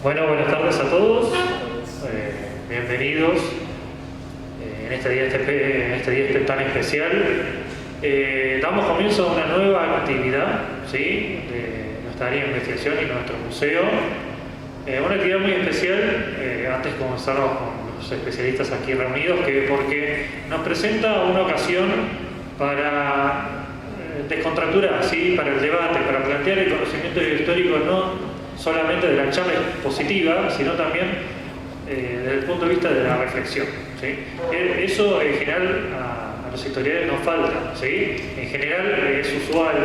Bueno, buenas tardes a todos. Bienvenidos en este día tan especial. Damos comienzo a una nueva actividad, ¿sí?, de nuestra área de investigación y nuestro museo. Una actividad muy especial, antes comenzamos con los especialistas aquí reunidos, porque nos presenta una ocasión para descontracturar, ¿sí?, para el debate, para plantear el conocimiento histórico no solamente de la charla positiva, sino también desde el punto de vista de la reflexión, ¿sí? Eso en general a los historiadores nos falta, ¿sí? En general es usual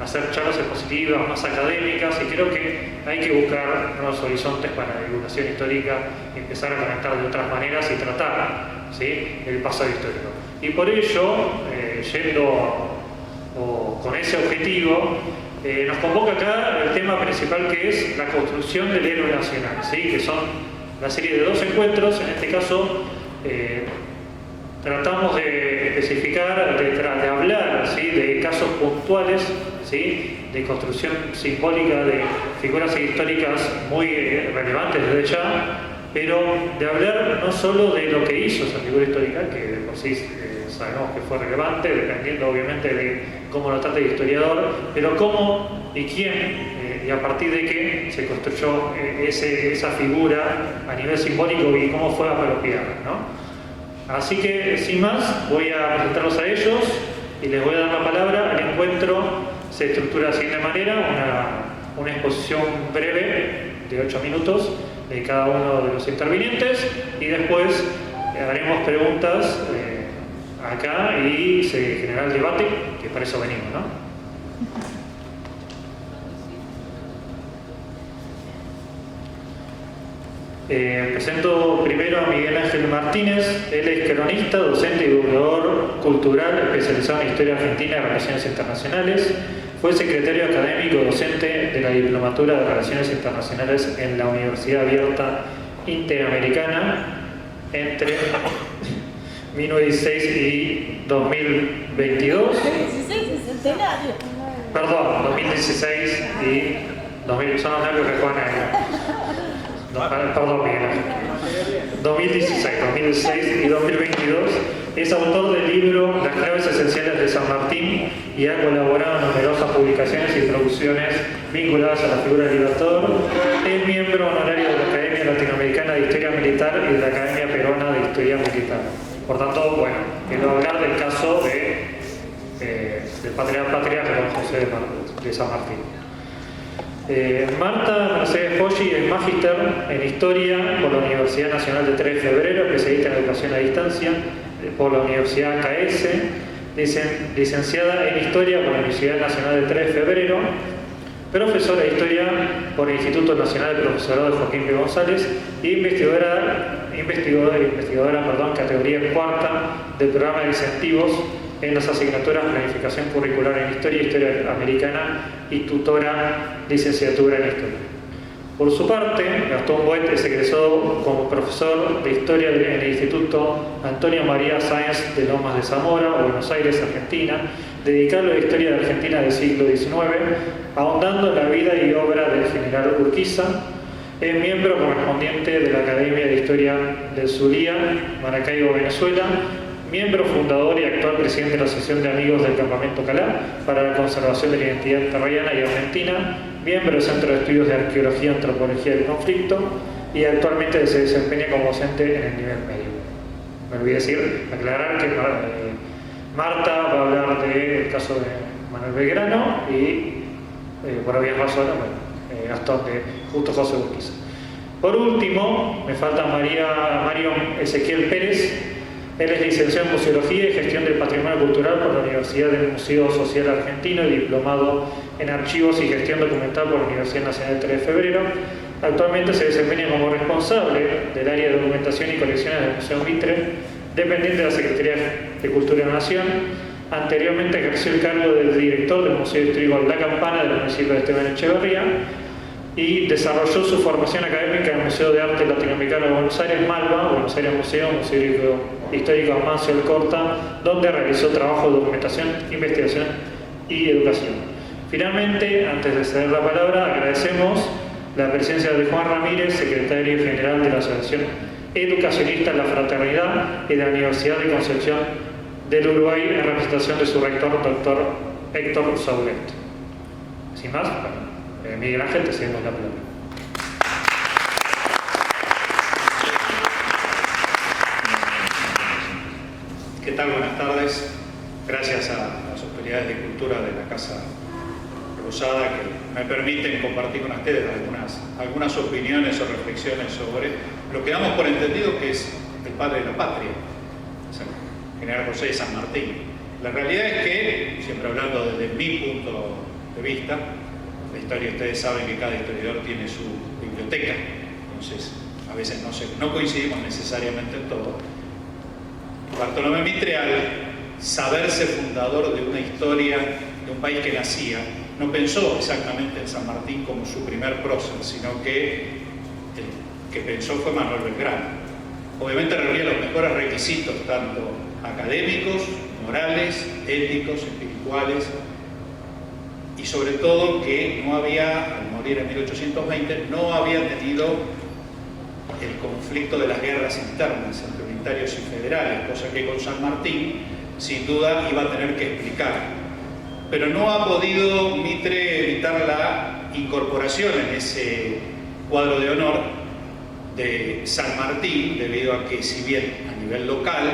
hacer charlas expositivas más académicas, y creo que hay que buscar nuevos horizontes para la divulgación histórica y empezar a conectar de otras maneras y tratar, ¿sí?, el pasado histórico. Y por ello, con ese objetivo, nos convoca acá el tema principal, que es la construcción del héroe nacional, ¿sí?, que son la serie de 2 encuentros. En este caso tratamos de especificar, de hablar, ¿sí?, de casos puntuales, ¿sí?, de construcción simbólica de figuras históricas muy relevantes desde ya, pero de hablar no solo de lo que hizo esa figura histórica, que de por sí sabemos que fue relevante, dependiendo obviamente de cómo lo trate el historiador, pero cómo y quién y a partir de qué se construyó esa figura a nivel simbólico y cómo fue apropiada, ¿no? Así que, sin más, voy a presentarlos a ellos y les voy a dar la palabra. El encuentro se estructura de la siguiente manera: una exposición breve de 8 minutos de cada uno de los intervinientes, y después haremos preguntas acá y se generará el debate, que para eso venimos, ¿no? Presento primero a Miguel Ángel Martínez. Él es cronista, docente y divulgador cultural especializado en Historia Argentina y Relaciones Internacionales. Fue secretario académico docente de la Diplomatura de Relaciones Internacionales en la Universidad Abierta Interamericana entre 1916 y 2022. Perdón, 2016 y 2000, son los nervios que juegan ahí. No, perdón, Miguel Ángel. 2016 y 2022. Es autor del libro Las claves esenciales de San Martín y ha colaborado en numerosas publicaciones y producciones vinculadas a la figura del Libertador. Es miembro honorario de la Academia Latinoamericana de Historia Militar y de la Academia Peruana de Historia Militar. Por tanto, bueno, quiero hablar del caso del patriarca don José de San Martín. Marta Mercedes Poggi es magíster en Historia por la Universidad Nacional de 3 de Febrero, especialista en Educación a Distancia por la Universidad KS, licenciada en Historia por la Universidad Nacional de 3 de Febrero, profesora de Historia por el Instituto Nacional de Profesorado de Joaquín P. González y investigadora, categoría cuarta del programa de incentivos en las asignaturas Planificación Curricular en Historia, Historia Americana y tutora licenciatura en Historia. Por su parte, Gastón Boet es egresado como profesor de Historia en el Instituto Antonio María Sáenz de Lomas de Zamora, Buenos Aires, Argentina, dedicado a la historia de Argentina del siglo XIX, ahondando en la vida y obra del general Urquiza. Es miembro correspondiente de la Academia de Historia del Zulia, Maracaibo, Venezuela, miembro fundador y actual presidente de la Asociación de Amigos del Campamento Calá para la Conservación de la Identidad Terriana y Argentina, miembro del Centro de Estudios de Arqueología y Antropología del Conflicto, y actualmente se desempeña como docente en el nivel medio. Me olvidé decir, aclarar que Marta va a hablar del caso de Manuel Belgrano y, por obvias razones, Gastón de Justo José Urquiza. Por último, me falta Mario Ezequiel Pérez. Él es licenciado en Museología y Gestión del Patrimonio Cultural por la Universidad del Museo Social Argentino y diplomado en Archivos y Gestión Documental por la Universidad Nacional del 3 de Febrero. Actualmente se desempeña como responsable del área de documentación y colecciones del Museo Mitre, dependiente de la Secretaría de Cultura de la Nación. Anteriormente ejerció el cargo del director del Museo Histórico La Campana del municipio de Esteban Echeverría y desarrolló su formación académica en el Museo de Arte Latinoamericano de Buenos Aires, Malva, Buenos Aires Museo Histórico Amancio Alcorta, donde realizó trabajo de documentación, investigación y educación. Finalmente, antes de ceder la palabra, agradecemos la presencia de Juan Ramírez, secretario general de la Asociación Educacionista La Fraternidad y de la Universidad de Concepción del Uruguay en representación de su rector, doctor Héctor Saulet. Sin más, Miguel Ángel, te cedemos la palabra. ¿Qué tal? Buenas tardes. Gracias a las autoridades de cultura de la Casa Rosada que me permiten compartir con ustedes algunas opiniones o reflexiones sobre lo que damos por entendido que es el padre de la patria, el general José de San Martín. La realidad es que, siempre hablando desde mi punto de vista, la historia, ustedes saben que cada historiador tiene su biblioteca, entonces a veces no coincidimos necesariamente en todo. Bartolomé Mitre, al saberse fundador de una historia de un país que nacía, no pensó exactamente en San Martín como su primer prócer, sino que el que pensó fue Manuel Belgrano. Obviamente reunía los mejores requisitos, tanto académicos, morales, éticos, espirituales, y sobre todo que no había, al morir en 1820, no había tenido el conflicto de las guerras internas entre unitarios y federales, cosa que con San Martín sin duda iba a tener que explicar. Pero no ha podido Mitre evitar la incorporación en ese cuadro de honor de San Martín, debido a que si bien a nivel local,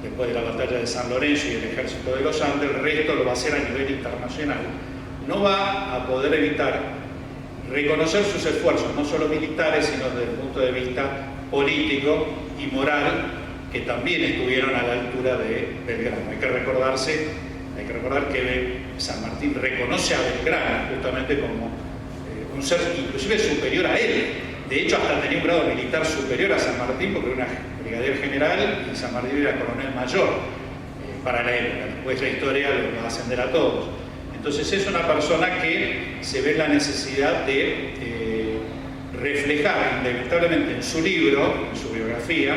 después de la batalla de San Lorenzo y el ejército de los Andes, el resto lo va a hacer a nivel internacional, no va a poder evitar reconocer sus esfuerzos, no solo militares, sino desde el punto de vista político y moral, que también estuvieron a la altura de Belgrano. Hay que recordar que San Martín reconoce a Belgrano justamente como un ser inclusive superior a él. De hecho, hasta tenía un grado militar superior a San Martín, porque era un brigadier general y San Martín era coronel mayor para la época. Después la historia lo va a ascender a todos. Entonces es una persona que se ve la necesidad de reflejar inevitablemente en su libro, en su biografía,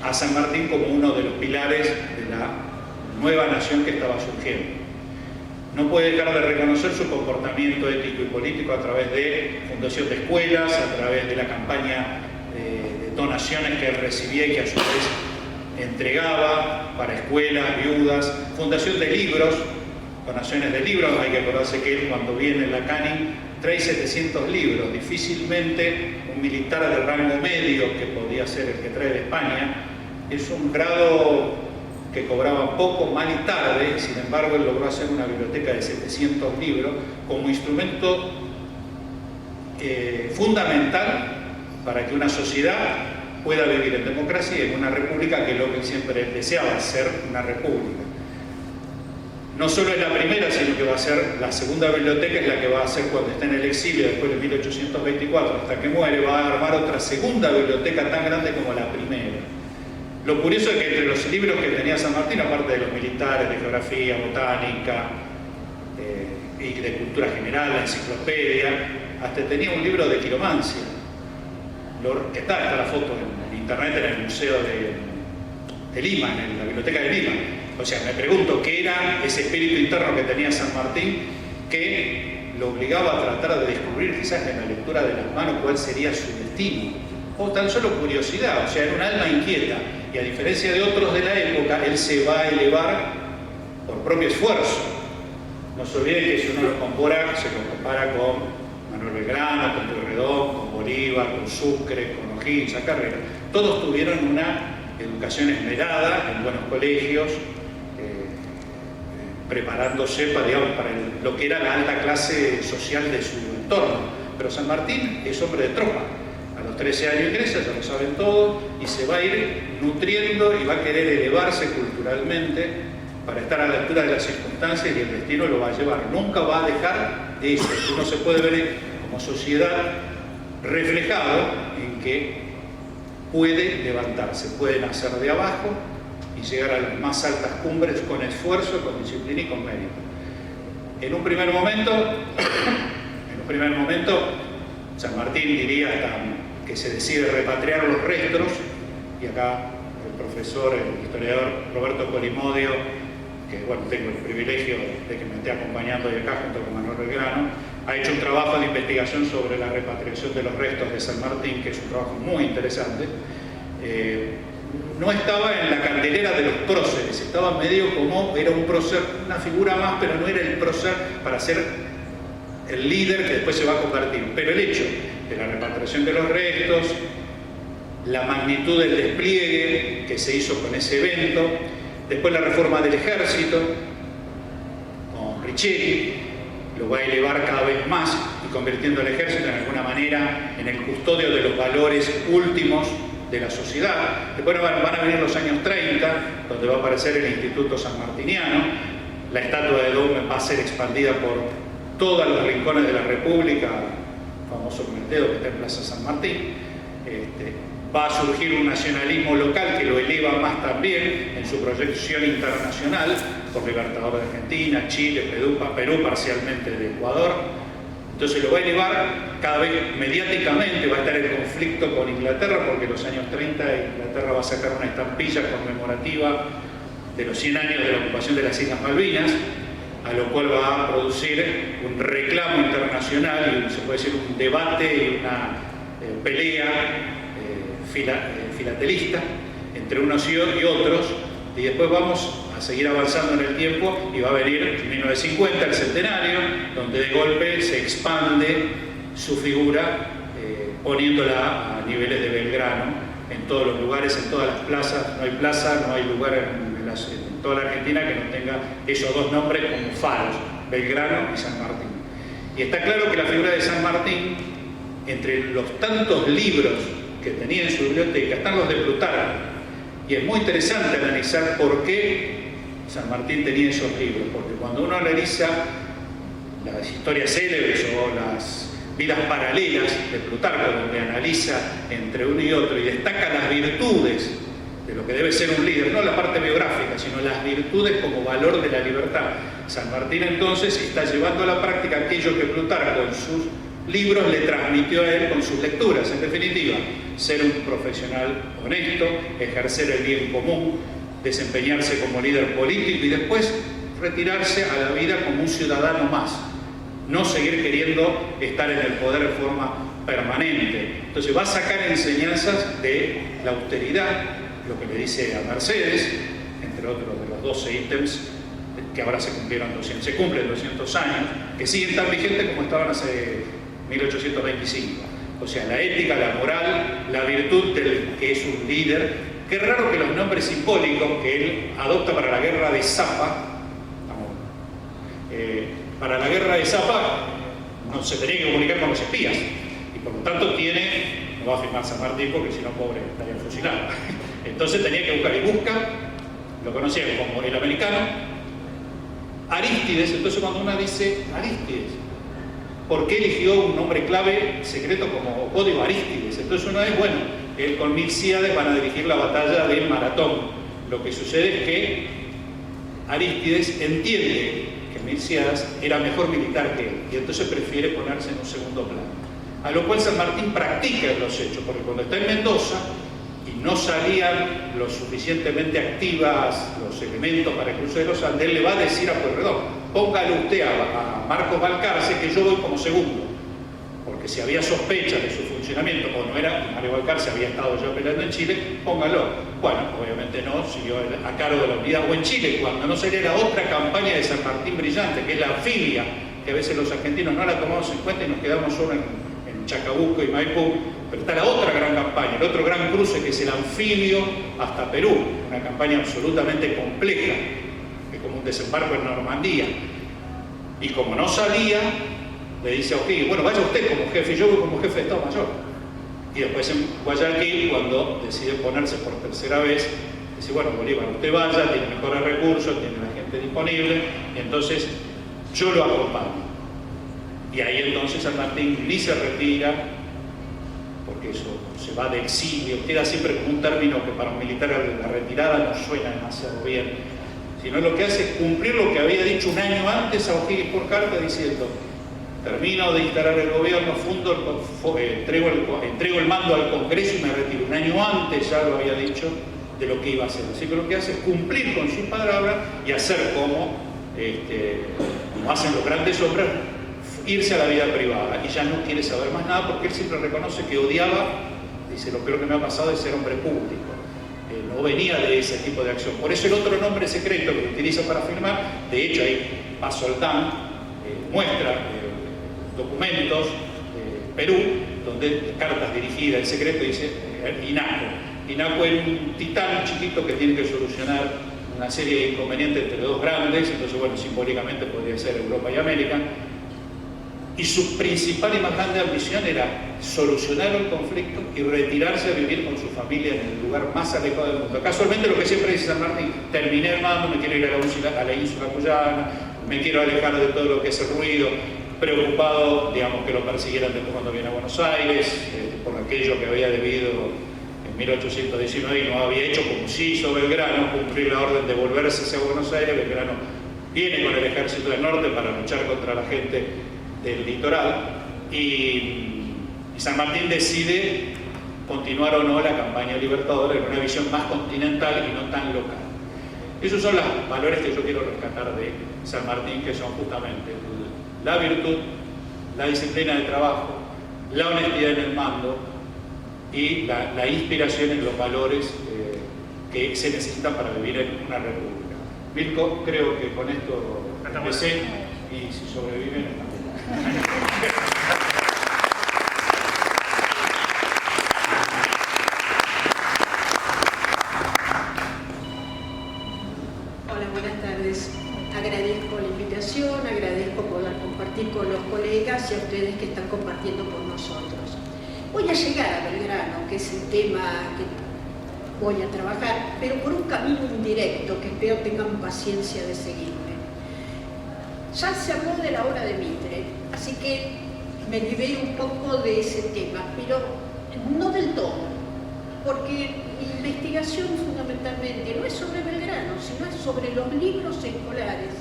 a San Martín como uno de los pilares de la nueva nación que estaba surgiendo. No puede dejar de reconocer su comportamiento ético y político a través de fundación de escuelas, a través de la campaña de donaciones que él recibía y que a su vez entregaba para escuelas, viudas, fundación de libros, donaciones de libros. Hay que acordarse que él, cuando viene en la CANI, trae 700 libros. Difícilmente un militar de rango medio, que podía ser el que trae de España, es un grado que cobraba poco, mal y tarde. Sin embargo, él logró hacer una biblioteca de 700 libros como instrumento fundamental para que una sociedad pueda vivir en democracia y en una república, que es lo que siempre deseaba, ser una república. No solo es la primera, sino que va a ser la segunda biblioteca, es la que va a hacer cuando esté en el exilio, después de 1824, hasta que muere, va a armar otra segunda biblioteca tan grande como la primera. Lo curioso es que entre los libros que tenía San Martín, aparte de los militares, de geografía, botánica y de cultura general, la enciclopedia, hasta tenía un libro de quiromancia. Está la foto en internet, en el Museo de Lima, en la Biblioteca de Lima. O sea, me pregunto qué era ese espíritu interno que tenía San Martín que lo obligaba a tratar de descubrir, quizás en la lectura de las manos, cuál sería su destino. O tan solo curiosidad, o sea, era un alma inquieta. Y a diferencia de otros de la época, él se va a elevar por propio esfuerzo. No se olviden que si uno lo compara con Manuel Belgrano, con Pueyrredón, con Bolívar, con Sucre, con O'Higgins, Carrera. Todos tuvieron una educación esmerada en buenos colegios, preparándose para lo que era la alta clase social de su entorno. Pero San Martín es hombre de tropa. A los 13 años ingresa, ya lo saben todos, y se va a ir nutriendo y va a querer elevarse culturalmente para estar a la altura de las circunstancias, y el destino lo va a llevar. Nunca va a dejar de eso. Uno se puede ver como sociedad reflejado en que puede levantarse, puede nacer de abajo y llegar a las más altas cumbres con esfuerzo, con disciplina y con mérito. En un primer momento, San Martín diría hasta que se decide repatriar los restos, y acá el profesor, el historiador Roberto Colimodio, que bueno, tengo el privilegio de que me esté acompañando hoy acá junto con Manuel Belgrano, ha hecho un trabajo de investigación sobre la repatriación de los restos de San Martín, que es un trabajo muy interesante. No estaba en la candelera de los próceres, estaba medio como, era un prócer, una figura más, pero no era el prócer para ser el líder que después se va a convertir. Pero el hecho de la repatriación de los restos, la magnitud del despliegue que se hizo con ese evento, después la reforma del ejército, con Richeri, lo va a elevar cada vez más y convirtiendo al ejército en alguna manera en el custodio de los valores últimos de la sociedad. Después van a venir los años 30, donde va a aparecer el Instituto Sanmartiniano, la estatua de Dom va a ser expandida por todos los rincones de la República, el famoso Mertedo que está en Plaza San Martín. Va a surgir un nacionalismo local que lo eleva más también en su proyección internacional, por Libertador de Argentina, Chile, Perú parcialmente de Ecuador. Entonces lo va a elevar cada vez mediáticamente, va a estar en conflicto con Inglaterra, porque en los años 30 Inglaterra va a sacar una estampilla conmemorativa de los 100 años de la ocupación de las Islas Malvinas, a lo cual va a producir un reclamo internacional y se puede decir un debate y una pelea filatelista entre unos y otros, y después vamos a seguir avanzando en el tiempo y va a venir en 1950 el centenario, donde de golpe se expande su figura poniéndola a niveles de Belgrano en todos los lugares, en todas las plazas. No hay plaza, no hay lugar en toda la Argentina que no tenga esos dos nombres como faros, Belgrano y San Martín. Y está claro que la figura de San Martín, entre los tantos libros que tenía en su biblioteca, están los de Plutarco. Y es muy interesante analizar por qué San Martín tenía esos libros, porque cuando uno analiza las historias célebres o las vidas paralelas de Plutarco, donde analiza entre uno y otro y destaca las virtudes de lo que debe ser un líder, no la parte biográfica, sino las virtudes como valor de la libertad. San Martín entonces está llevando a la práctica aquello que Plutarco en sus libros le transmitió a él con sus lecturas. En definitiva, ser un profesional honesto, ejercer el bien común, desempeñarse como líder político y después retirarse a la vida como un ciudadano más, no seguir queriendo estar en el poder de forma permanente. Entonces va a sacar enseñanzas de la austeridad, lo que le dice a Mercedes, entre otros de los 12 ítems que ahora se cumplen 200 años, que siguen tan vigentes como estaban hace 1825. O sea, la ética, la moral, la virtud del que es un líder. Qué raro que los nombres simbólicos que él adopta para la guerra de Zapa, para la guerra de Zapa no se tenía que comunicar con los espías y por lo tanto no va a firmar San Martín porque si no, pobre, estaría fusilado. Entonces tenía que buscar y busca, lo conocían como el americano, Arístides. Entonces cuando uno dice Arístides, ¿por qué eligió un nombre clave secreto como código Arístides? Entonces uno es, bueno, él con Milcíades van a dirigir la batalla del Maratón. Lo que sucede es que Arístides entiende que Milcíades era mejor militar que él y entonces prefiere ponerse en un segundo plano. A lo cual San Martín practica los hechos, porque cuando está en Mendoza y no salían lo suficientemente activas los elementos para el cruce de los Andes, él le va a decir a Pueyrredón: póngale usted a Marcos Balcarce que yo voy como segundo, porque si había sospechas de su funcionamiento o no era, Mario Balcarce había estado ya peleando en Chile, póngalo. Bueno, obviamente no, siguió a cargo de la unidad. O en Chile, cuando no saliera la otra campaña de San Martín brillante, que es la anfibia, que a veces los argentinos no la tomamos en cuenta y nos quedamos solo en Chacabuco y Maipú, pero está la otra gran campaña, el otro gran cruce, que es el anfibio hasta Perú, una campaña absolutamente compleja, que es como un desembarco en Normandía. Y como no salía, le dice: ok, bueno, vaya usted como jefe, yo voy como jefe de Estado Mayor. Y después en Guayaquil, cuando decide ponerse por tercera vez, dice: bueno, Bolívar, usted vaya, tiene mejores recursos, tiene la gente disponible, y entonces yo lo acompaño. Y ahí entonces San Martín ni se retira, porque eso se va de exilio, queda siempre como un término que para un militar la retirada no suena demasiado bien, sino lo que hace es cumplir lo que había dicho un año antes a O'Higgins por carta, diciendo: termino de instalar el gobierno, entrego el mando al Congreso y me retiro. Un año antes ya lo había dicho, de lo que iba a hacer. Así que lo que hace es cumplir con su palabra y hacer como hacen los grandes hombres, irse a la vida privada, y ya no quiere saber más nada porque él siempre reconoce que odiaba, dice, lo peor que me ha pasado es ser hombre público. No venía de ese tipo de acción. Por eso el otro nombre secreto que utiliza para firmar, de hecho ahí Pasoldán muestra documentos de Perú, donde cartas dirigidas en secreto dice Inaco. Inaco es un titán chiquito que tiene que solucionar una serie de inconvenientes entre dos grandes, entonces bueno, simbólicamente podría ser Europa y América. Y su principal y más grande ambición era solucionar el conflicto y retirarse a vivir con su familia en el lugar más alejado del mundo. Casualmente lo que siempre dice San Martín, terminé hermano, me quiero ir a la ínsula Cuyana, me quiero alejar de todo lo que es el ruido, preocupado, digamos, que lo persiguieran después cuando viene a Buenos Aires, por aquello que había debido en 1819 y no había hecho, como sí hizo Belgrano, cumplir la orden de volverse hacia Buenos Aires. Belgrano viene con el ejército del norte para luchar contra la gente del litoral, y San Martín decide continuar o no la campaña libertadora en una visión más continental y no tan local. Esos son los valores que yo quiero rescatar de San Martín, que son justamente la virtud, la disciplina de trabajo, la honestidad en el mando y la inspiración en los valores que se necesitan para vivir en una república. Mirko, creo que con esto empecé, y si sobreviven estamos. Hola, buenas tardes. Agradezco la invitación, agradezco poder compartir con los colegas y a ustedes que están compartiendo con nosotros. Voy a llegar a Belgrano, que es el tema que voy a trabajar, pero por un camino indirecto que espero tengan paciencia de seguirme. Ya se habló de la obra de Mitre, así que me libero un poco de ese tema, pero no del todo, porque mi investigación fundamentalmente no es sobre Belgrano, sino es sobre los libros escolares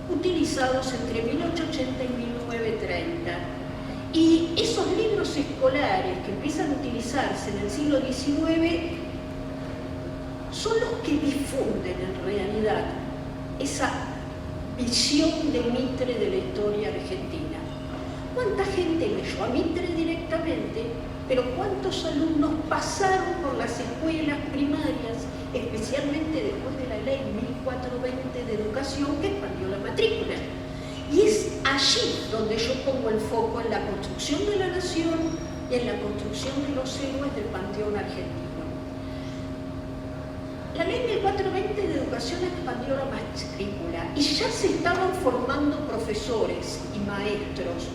utilizados entre 1880 y 1930. Y esos libros escolares que empiezan a utilizarse en el siglo XIX son los que difunden en realidad esa visión de Mitre de la historia argentina. ¿Cuánta gente leyó a Mitre directamente? Pero ¿cuántos alumnos pasaron por las escuelas primarias, especialmente después de la ley 1420 de educación que expandió la matrícula? Y es allí donde yo pongo el foco en la construcción de la nación y en la construcción de los héroes del panteón argentino. La ley 1420 de educación expandió la matrícula y ya se estaban formando profesores y maestros,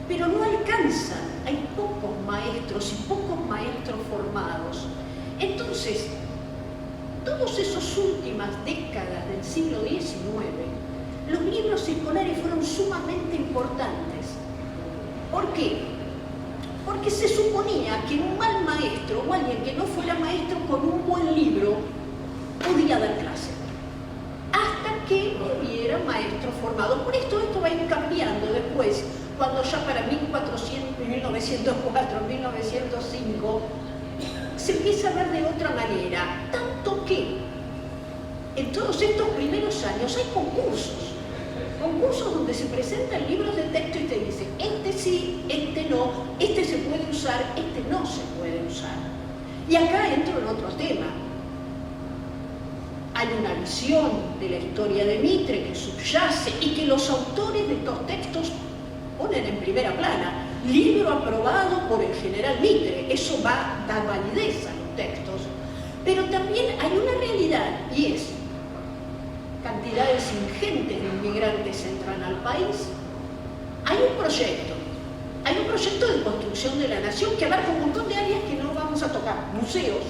pero no alcanzan, hay pocos maestros y pocos maestros formados. Entonces, todas esas últimas décadas del siglo XIX, los libros escolares fueron sumamente importantes. ¿Por qué? Porque se suponía que un mal maestro o alguien que no fuera maestro con un buen libro podía dar clase, hasta que hubiera maestros formados. Por esto va a ir cambiando después, cuando ya para 1400, 1904, 1905, se empieza a ver de otra manera, tanto que en todos estos primeros años hay concursos donde se presentan libros de texto y te dicen, este sí, este no, este se puede usar, este no se puede usar. Y acá entro en otro tema. Hay una visión de la historia de Mitre que subyace y que los autores de estos textos ponen en primera plana. Libro aprobado por el general Mitre, eso va a dar validez a los textos. Pero también hay una realidad, y es cantidades ingentes de inmigrantes entran al país. Hay un proyecto de construcción de la nación que abarca un montón de áreas que no vamos a tocar. Museos,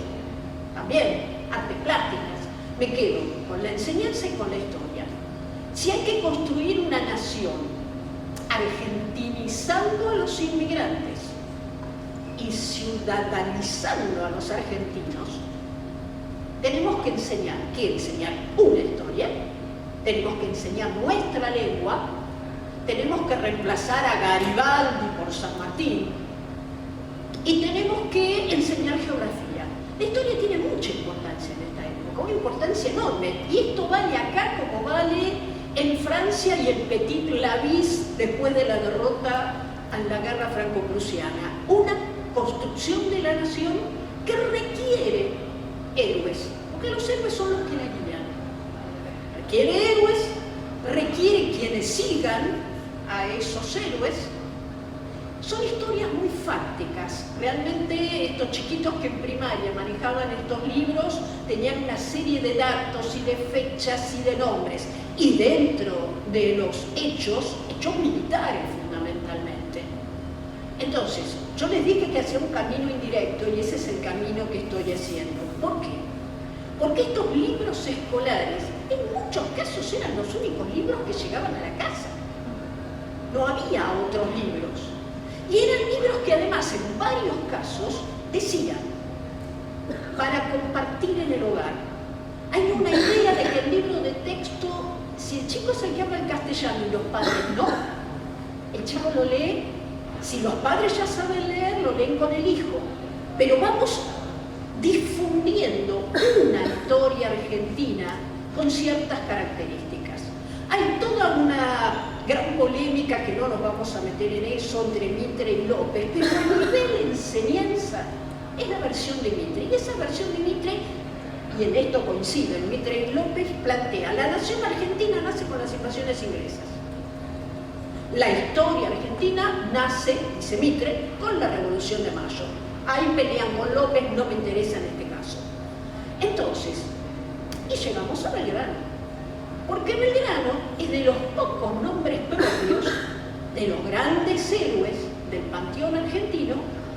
también, artes plásticas. Me quedo con la enseñanza y con la historia. Si hay que construir una nación argentinizando a los inmigrantes y ciudadanizando a los argentinos, tenemos que enseñar una historia, tenemos que enseñar nuestra lengua, tenemos que reemplazar a Garibaldi por San Martín y tenemos que enseñar geografía. La historia tiene mucha importancia en una importancia enorme. Y esto vale acá como vale en Francia y el Petit Lavis después de la derrota en la guerra franco-prusiana. Una construcción de la nación que requiere héroes, porque los héroes son los que la guían. Requiere héroes, requiere quienes sigan a esos héroes. Son historias muy fácticas. Realmente estos chiquitos que en primaria manejaban estos libros tenían una serie de datos y de fechas y de nombres. Y dentro de los hechos militares fundamentalmente. Entonces, yo les dije que hacía un camino indirecto y ese es el camino que estoy haciendo. ¿Por qué? Porque estos libros escolares en muchos casos eran los únicos libros que llegaban a la casa. No había otros libros. Y eran libros que además en varios casos decían, para compartir en el hogar. Hay una idea de que el libro de texto, si el chico se llama en castellano y los padres no, el chico lo lee, si los padres ya saben leer, lo leen con el hijo. Pero vamos difundiendo una historia argentina con ciertas características. Hay toda una gran polémica, que no nos vamos a meter en eso, entre Mitre y López, pero a nivel enseñanza es la versión de Mitre. Y esa versión de Mitre, y en esto coinciden Mitre y López, plantea: la nación argentina nace con las invasiones inglesas. La historia argentina nace, dice Mitre, con la Revolución de Mayo. Ahí pelean con López, no me interesa en este caso. Entonces, y llegamos a Belgrano. Porque Belgrano es de los pocos nombres propios de los grandes héroes del panteón argentino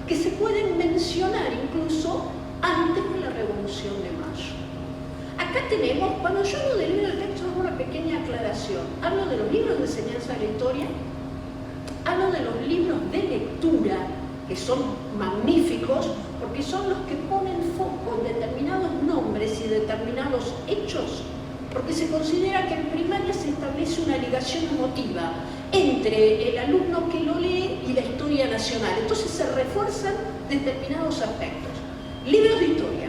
que se pueden mencionar incluso antes de la Revolución de Mayo. Acá tenemos, cuando yo hablo del libro de texto, hago una pequeña aclaración. Hablo de los libros de enseñanza de la historia, hablo de los libros de lectura, que son magníficos, porque son los que ponen foco en determinados nombres y determinados hechos, porque se considera que en primaria se establece una ligación emotiva entre el alumno que lo lee y la historia nacional. Entonces se refuerzan determinados aspectos. Libros de historia,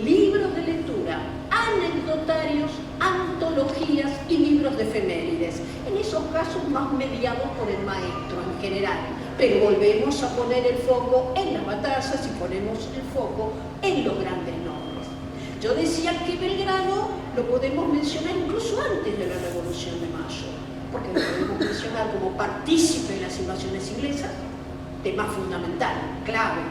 libros de lectura, anecdotarios, antologías y libros de efemérides. En esos casos más mediados por el maestro en general. Pero volvemos a poner el foco en las batallas y ponemos el foco en los grandes nombres. Yo decía que Belgrano lo podemos mencionar incluso antes de la Revolución de Mayo, porque lo podemos mencionar como partícipe en las invasiones inglesas, tema fundamental, clave.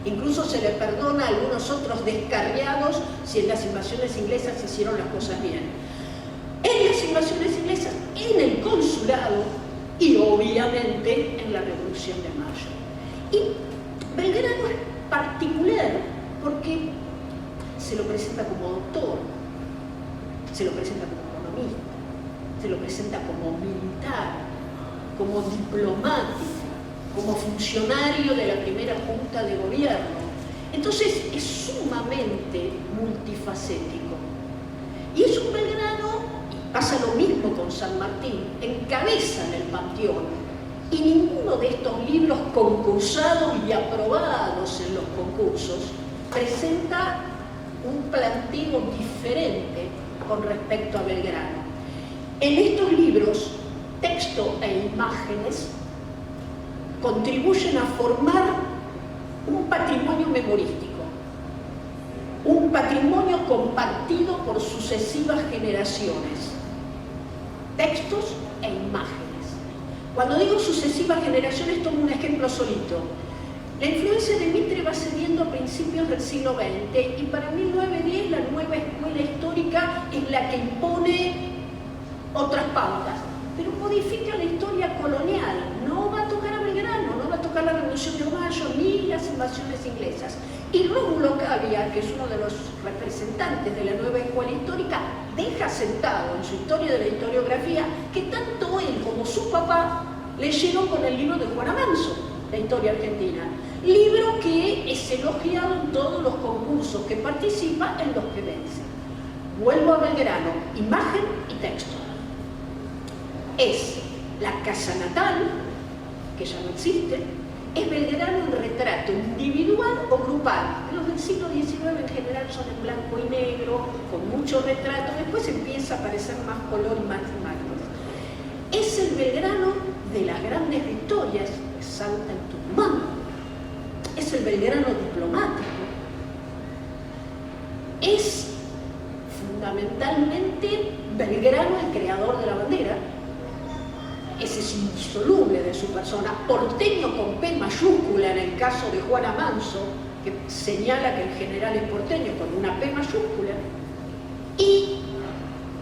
Incluso se le perdona a algunos otros descarriados si en las invasiones inglesas se hicieron las cosas bien. En las invasiones inglesas, en el consulado y obviamente en la Revolución de Mayo. Y Belgrano es particular porque se lo presenta como doctor, se lo presenta como economista, se lo presenta como militar, como diplomático, como funcionario de la primera junta de gobierno. Entonces es sumamente multifacético. Y es un Belgrano, y pasa lo mismo con San Martín, encabezan el panteón. Y ninguno de estos libros concursados y aprobados en los concursos presenta un planteo diferente con respecto a Belgrano. En estos libros, texto e imágenes contribuyen a formar un patrimonio memorístico, un patrimonio compartido por sucesivas generaciones, textos e imágenes. Cuando digo sucesivas generaciones, tomo un ejemplo solito. La influencia de Mitre va cediendo a principios del siglo XX y para 1910 la nueva escuela histórica es la que impone otras pautas, pero modifica la historia colonial. No va a tocar a Belgrano, no va a tocar la Revolución de Mayo ni las invasiones inglesas. Y Rómulo Cavia, que es uno de los representantes de la nueva escuela histórica, deja sentado en su historia de la historiografía que tanto él como su papá leyeron con el libro de Juana Manso, la historia argentina. Libro que es elogiado en todos los concursos que participa, en los que vence. Vuelvo a Belgrano, imagen y texto. Es la casa natal, que ya no existe, es Belgrano un retrato individual o grupal. Los del siglo XIX en general son en blanco y negro, con mucho retrato, después empieza a aparecer más color y más imágenes. Es el Belgrano de las grandes victorias de Salta y Tucumán. Es el Belgrano diplomático. Es fundamentalmente Belgrano el creador de la bandera. Ese es indisoluble de su persona, porteño con P mayúscula en el caso de Juana Manso, que señala que el general es porteño con una P mayúscula, y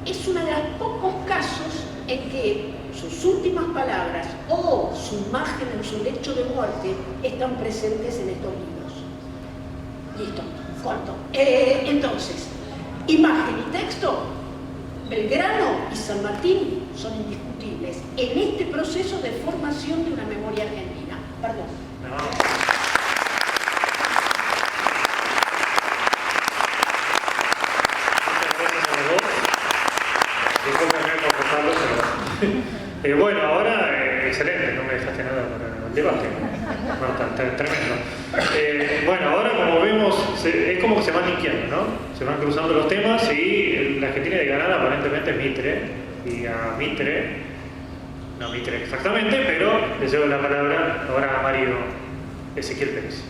es uno de los pocos casos en que sus últimas palabras o su imagen en su lecho de muerte están presentes en estos libros. Listo, corto. Entonces, imagen y texto, Belgrano y San Martín son indiscutibles en este proceso de formación de una memoria argentina. Perdón. No. Bueno, ahora, excelente, no me dejaste nada para el debate, Marta, tremendo. Bueno, ahora como vemos, es como que se van linkeando, ¿no? Se van cruzando los temas y la que tiene de ganar aparentemente es Mitre, y a Mitre, no Mitre exactamente, pero le cedo la palabra ahora a Mario Ezequiel Pérez.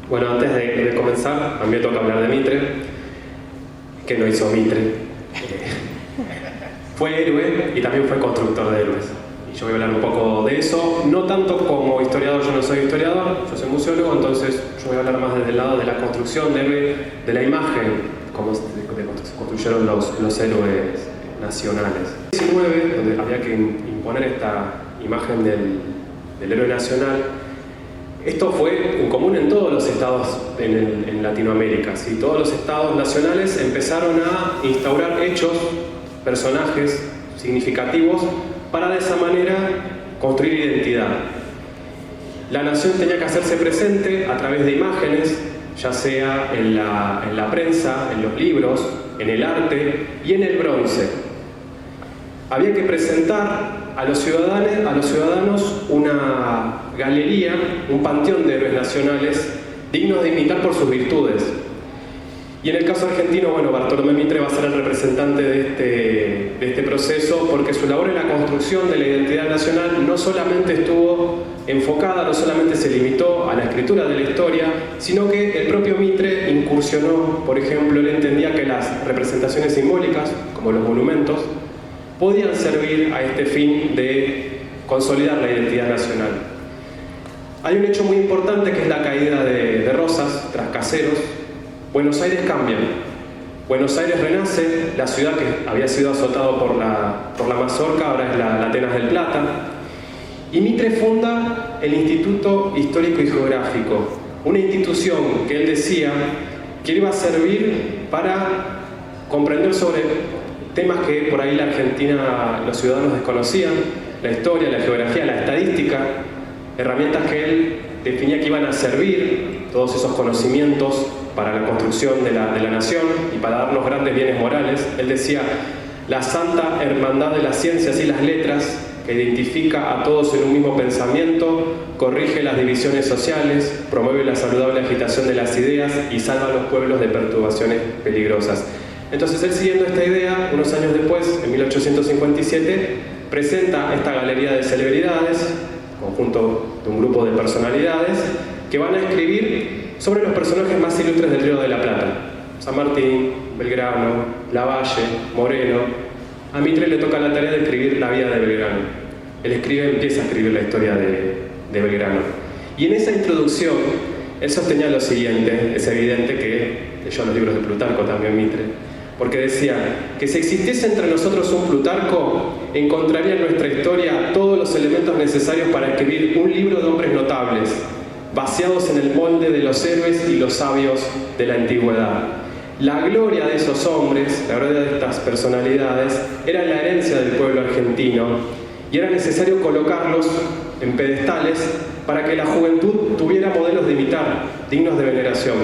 Bueno, antes de comenzar, a mí me toca hablar de Mitre, que no hizo Mitre. Fue héroe y también fue constructor de héroes. Y yo voy a hablar un poco de eso, no tanto como historiador, yo no soy historiador, yo soy museólogo, entonces yo voy a hablar más desde el lado de la construcción de héroe, de la imagen, cómo se construyeron los héroes nacionales. En el 19, donde había que imponer esta imagen del héroe nacional, esto fue en común en todos los estados en Latinoamérica. ¿Sí? Todos los estados nacionales empezaron a instaurar hechos, personajes significativos para de esa manera construir identidad. La nación tenía que hacerse presente a través de imágenes, ya sea en la prensa, en los libros, en el arte y en el bronce. Había que presentar a los ciudadanos una galería, un panteón de héroes nacionales dignos de imitar por sus virtudes. Y en el caso argentino, bueno, Bartolomé Mitre va a ser el representante de este proceso, porque su labor en la construcción de la identidad nacional no solamente estuvo enfocada, no solamente se limitó a la escritura de la historia, sino que el propio Mitre incursionó, por ejemplo, él entendía que las representaciones simbólicas, como los monumentos, podían servir a este fin de consolidar la identidad nacional. Hay un hecho muy importante que es la caída de Rosas tras Caseros. Buenos Aires cambia, Buenos Aires renace, la ciudad que había sido azotada por la mazorca ahora es la Atenas del Plata, y Mitre funda el Instituto Histórico y Geográfico, una institución que él decía que iba a servir para comprender sobre temas que por ahí la Argentina, los ciudadanos desconocían, la historia, la geografía, la estadística, herramientas que él definía que iban a servir, todos esos conocimientos para la construcción de la nación y para darnos grandes bienes morales. Él decía, la santa hermandad de las ciencias y las letras, que identifica a todos en un mismo pensamiento, corrige las divisiones sociales, promueve la saludable agitación de las ideas y salva a los pueblos de perturbaciones peligrosas. Entonces él, siguiendo esta idea, unos años después, en 1857, presenta esta galería de celebridades, conjunto de un grupo de personalidades, que van a escribir sobre los personajes más ilustres del Río de la Plata. San Martín, Belgrano, Lavalle, Moreno. A Mitre le toca la tarea de escribir la vida de Belgrano. Él empieza a escribir la historia de Belgrano. Y en esa introducción, él sostenía lo siguiente, es evidente que leyó los libros de Plutarco también Mitre, porque decía que si existiese entre nosotros un Plutarco, encontraría en nuestra historia todos los elementos necesarios para escribir un libro de hombres notables, vaciados en el molde de los héroes y los sabios de la antigüedad. La gloria de esos hombres, la gloria de estas personalidades, era la herencia del pueblo argentino y era necesario colocarlos en pedestales para que la juventud tuviera modelos de imitar, dignos de veneración.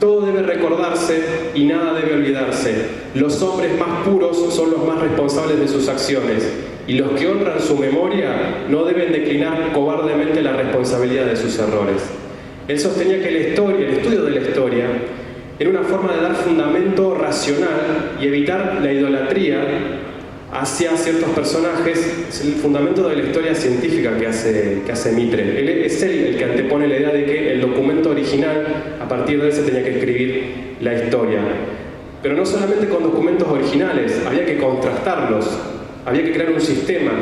Todo debe recordarse y nada debe olvidarse. Los hombres más puros son los más responsables de sus acciones, y los que honran su memoria no deben declinar cobardemente la responsabilidad de sus errores. Él sostenía que el estudio de la historia era una forma de dar fundamento racional y evitar la idolatría hacia ciertos personajes. Es el fundamento de la historia científica que hace Mitre. Es él el que antepone la idea de que el documento original, a partir de él se tenía que escribir la historia. Pero no solamente con documentos originales, había que contrastarlos, había que crear un sistema.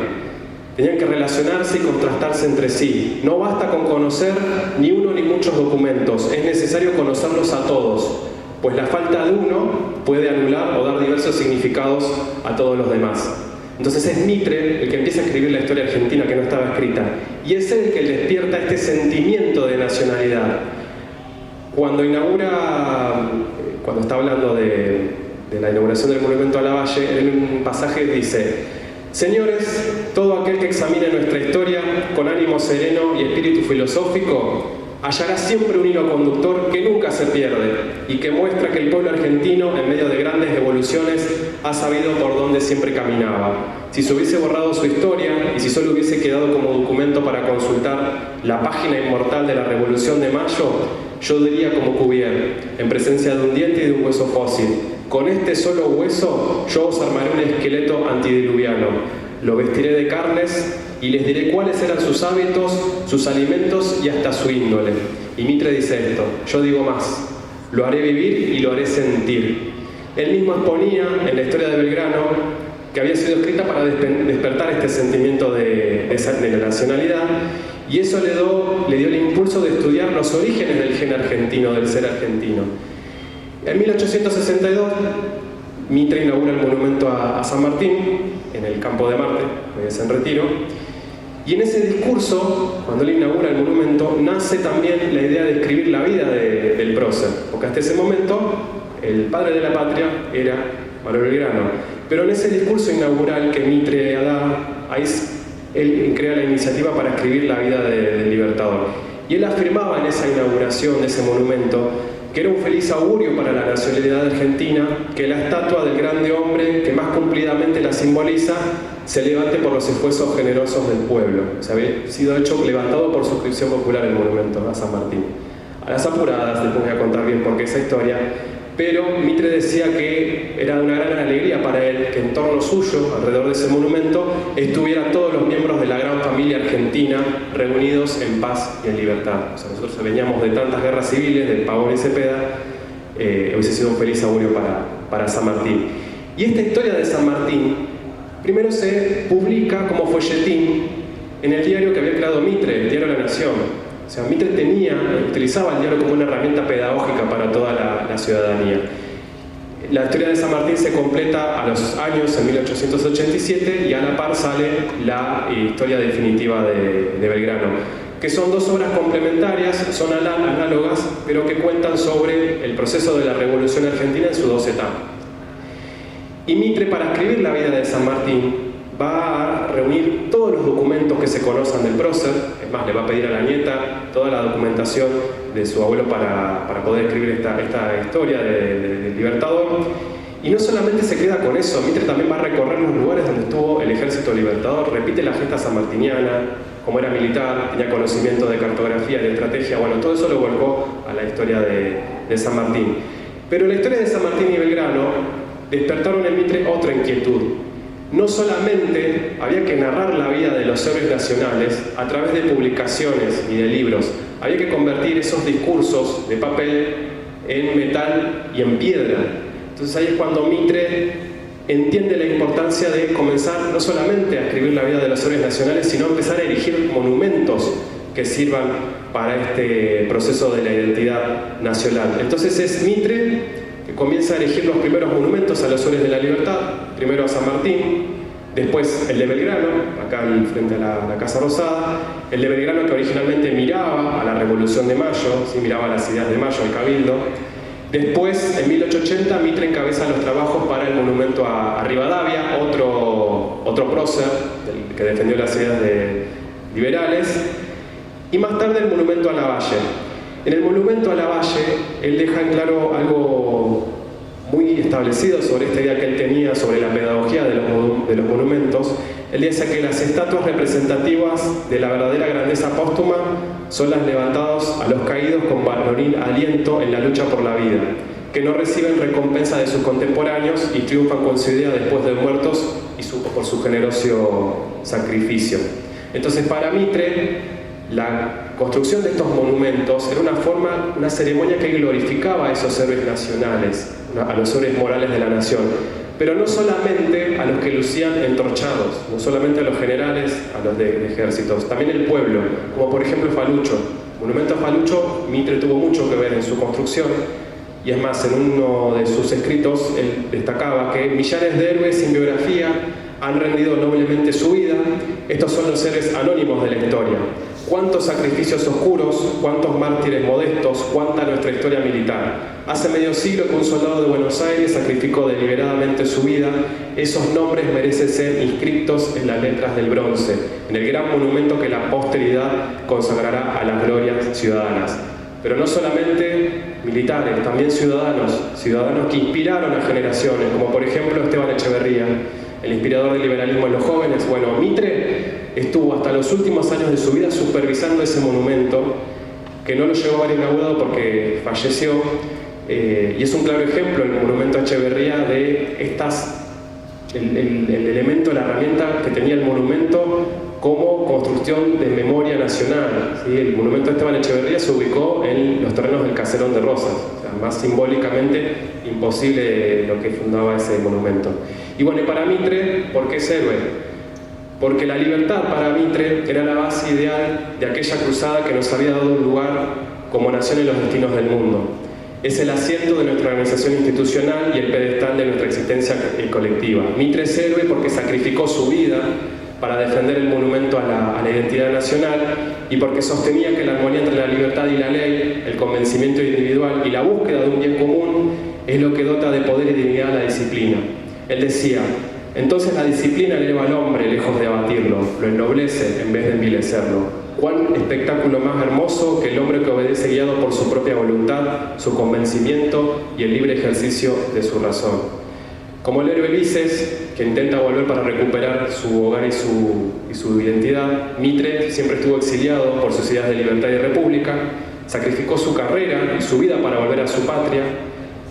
Tenían que relacionarse y contrastarse entre sí. No basta con conocer ni uno ni muchos documentos, es necesario conocerlos a todos, pues la falta de uno puede anular o dar diversos significados a todos los demás. Entonces es Mitre el que empieza a escribir la historia argentina que no estaba escrita, y es él el que despierta este sentimiento de nacionalidad. Cuando está hablando de la inauguración del Monumento a Lavalle, en un pasaje dice: Señores, todo aquel que examine nuestra historia con ánimo sereno y espíritu filosófico hallará siempre un hilo conductor que nunca se pierde y que muestra que el pueblo argentino, en medio de grandes evoluciones, ha sabido por dónde siempre caminaba. Si se hubiese borrado su historia y si solo hubiese quedado como documento para consultar la página inmortal de la Revolución de Mayo, yo diría como Cuvier, en presencia de un diente y de un hueso fósil: con este solo hueso yo os armaré un esqueleto antidiluviano, lo vestiré de carnes y les diré cuáles eran sus hábitos, sus alimentos y hasta su índole. Y Mitre dice esto: yo digo más, lo haré vivir y lo haré sentir. Él mismo exponía en la historia de Belgrano que había sido escrita para despertar este sentimiento de la nacionalidad, y eso le dio el impulso de estudiar los orígenes del gen argentino, del ser argentino. En 1862, Mitre inaugura el monumento a San Martín, en el Campo de Marte, hoy es en Retiro, y en ese discurso, cuando él inaugura el monumento, nace también la idea de escribir la vida del prócer, porque hasta ese momento el padre de la patria era Manuel Belgrano. Pero en ese discurso inaugural que Mitre da, ahí él crea la iniciativa para escribir la vida del Libertador. Y él afirmaba en esa inauguración de ese monumento que era un feliz augurio para la nacionalidad argentina que la estatua del grande hombre que más cumplidamente la simboliza se levante por los esfuerzos generosos del pueblo. O sea, había sido hecho levantado por suscripción popular el monumento a San Martín. A las apuradas, les voy a contar bien por qué esa historia, pero Mitre decía que era una gran alegría para él que en torno suyo, alrededor de ese monumento, estuvieran todos los miembros de la gran familia argentina reunidos en paz y en libertad. O sea, nosotros veníamos de tantas guerras civiles, de Pavón y Cepeda, hubiese sido un feliz augurio para San Martín. Y esta historia de San Martín, primero se publica como folletín en el diario que había creado Mitre, el diario La Nación. O sea, Mitre utilizaba el diario como una herramienta pedagógica para toda la ciudadanía. La historia de San Martín se completa a los años, en 1887, y a la par sale la historia definitiva de Belgrano, que son dos obras complementarias, son análogas, pero que cuentan sobre el proceso de la Revolución Argentina en sus dos etapas. Y Mitre, para escribir la vida de San Martín, va a reunir todos los documentos que se conocen del prócer. Es más, le va a pedir a la nieta toda la documentación de su abuelo para poder escribir esta historia del Libertador. Y no solamente se queda con eso, Mitre también va a recorrer los lugares donde estuvo el ejército libertador, repite la gesta sanmartiniana, como era militar, tenía conocimiento de cartografía, de estrategia, bueno, todo eso lo volcó a la historia de San Martín. Pero la historia de San Martín y Belgrano despertaron en Mitre otra inquietud. No solamente había que narrar la vida de los héroes nacionales a través de publicaciones y de libros, había que convertir esos discursos de papel en metal y en piedra. Entonces ahí es cuando Mitre entiende la importancia de comenzar no solamente a escribir la vida de los héroes nacionales, sino empezar a erigir monumentos que sirvan para este proceso de la identidad nacional. Entonces es Mitre que comienza a erigir los primeros monumentos a los héroes de la libertad, primero a San Martín, después el de Belgrano, acá frente a la Casa Rosada, el de Belgrano que originalmente miraba a la Revolución de Mayo, ¿sí? Miraba a las ideas de Mayo, al Cabildo. Después, en 1880, Mitre encabeza los trabajos para el monumento a Rivadavia, otro prócer que defendió las ideas liberales, y más tarde el monumento a Lavalle. En el monumento a Lavalle, él deja en claro algo muy establecido sobre esta idea que él tenía sobre la pedagogía de los monumentos. Él dice que las estatuas representativas de la verdadera grandeza póstuma son las levantadas a los caídos con varonil aliento en la lucha por la vida, que no reciben recompensa de sus contemporáneos y triunfan con su idea después de muertos y por su generoso sacrificio. Entonces, para Mitre, la construcción de estos monumentos era una ceremonia que glorificaba a esos héroes nacionales, a los héroes morales de la nación, pero no solamente a los que lucían entorchados, no solamente a los generales, a los de ejércitos, también el pueblo, como por ejemplo Falucho. El monumento a Falucho, Mitre tuvo mucho que ver en su construcción, y es más, en uno de sus escritos él destacaba que millares de héroes sin biografía han rendido noblemente su vida. Estos son los héroes anónimos de la historia. Cuántos sacrificios oscuros, cuántos mártires modestos, cuánta nuestra historia militar. Hace medio siglo que un soldado de Buenos Aires sacrificó deliberadamente su vida. Esos nombres merecen ser inscritos en las letras del bronce, en el gran monumento que la posteridad consagrará a las glorias ciudadanas. Pero no solamente militares, también ciudadanos que inspiraron a generaciones, como por ejemplo Esteban Echeverría, el inspirador del liberalismo en los jóvenes. Bueno, Mitre estuvo hasta los últimos años de su vida supervisando ese monumento, que no lo llegó a ver inaugurado porque falleció, y es un claro ejemplo el monumento a Echeverría de el elemento, la herramienta que tenía el monumento como construcción de memoria nacional, ¿sí? El monumento a Esteban Echeverría se ubicó en los terrenos del Caserón de Rosas, o sea, más simbólicamente imposible lo que fundaba ese monumento. Y bueno, y para Mitre, ¿por qué es héroe? Porque la libertad para Mitre era la base ideal de aquella cruzada que nos había dado un lugar como nación en los destinos del mundo. Es el asiento de nuestra organización institucional y el pedestal de nuestra existencia colectiva. Mitre es héroe porque sacrificó su vida para defender el monumento a la identidad nacional y porque sostenía que la armonía entre la libertad y la ley, el convencimiento individual y la búsqueda de un bien común es lo que dota de poder y dignidad a la disciplina. Él decía: entonces la disciplina eleva al hombre lejos de abatirlo, lo ennoblece en vez de envilecerlo. Cuán espectáculo más hermoso que el hombre que obedece guiado por su propia voluntad, su convencimiento y el libre ejercicio de su razón. Como el héroe Ulises, que intenta volver para recuperar su hogar y su identidad, Mitre siempre estuvo exiliado por sus ideas de libertad y república, sacrificó su carrera y su vida para volver a su patria,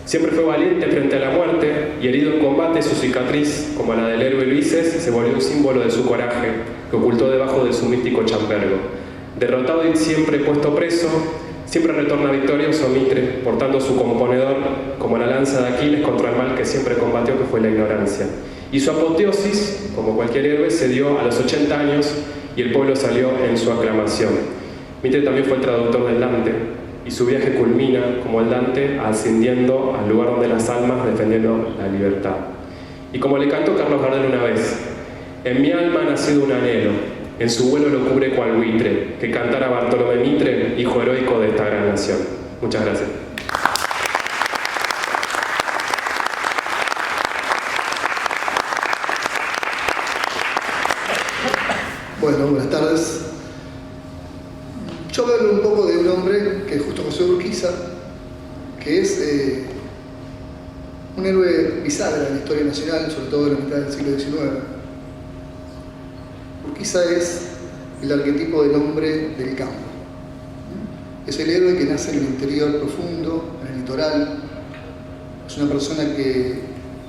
siempre fue valiente frente a la muerte y herido en combate, su cicatriz, como la del héroe Ulises, se volvió un símbolo de su coraje, que ocultó debajo de su místico chambergo. Derrotado y siempre puesto preso, siempre retorna victorioso Mitre, portando su componedor como la lanza de Aquiles contra el mal que siempre combatió, que fue la ignorancia. Y su apoteosis, como cualquier héroe, se dio a los 80 años y el pueblo salió en su aclamación. Mitre también fue el traductor del Dante, y su viaje culmina, como el Dante, ascendiendo al lugar donde las almas defendieron la libertad. Y como le cantó Carlos Gardel una vez: en mi alma ha nacido un anhelo, en su vuelo lo cubre cual buitre, que cantara Bartolomé Mitre, hijo heroico de esta gran nación. Muchas gracias. Bueno, buenas tardes. Yo voy a hablar un poco de un hombre que es justo José Urquiza, que es un héroe bisagra en la historia nacional, sobre todo en la mitad del siglo XIX. Urquiza es el arquetipo del hombre del campo. Es el héroe que nace en el interior profundo, en el litoral. Es una persona que,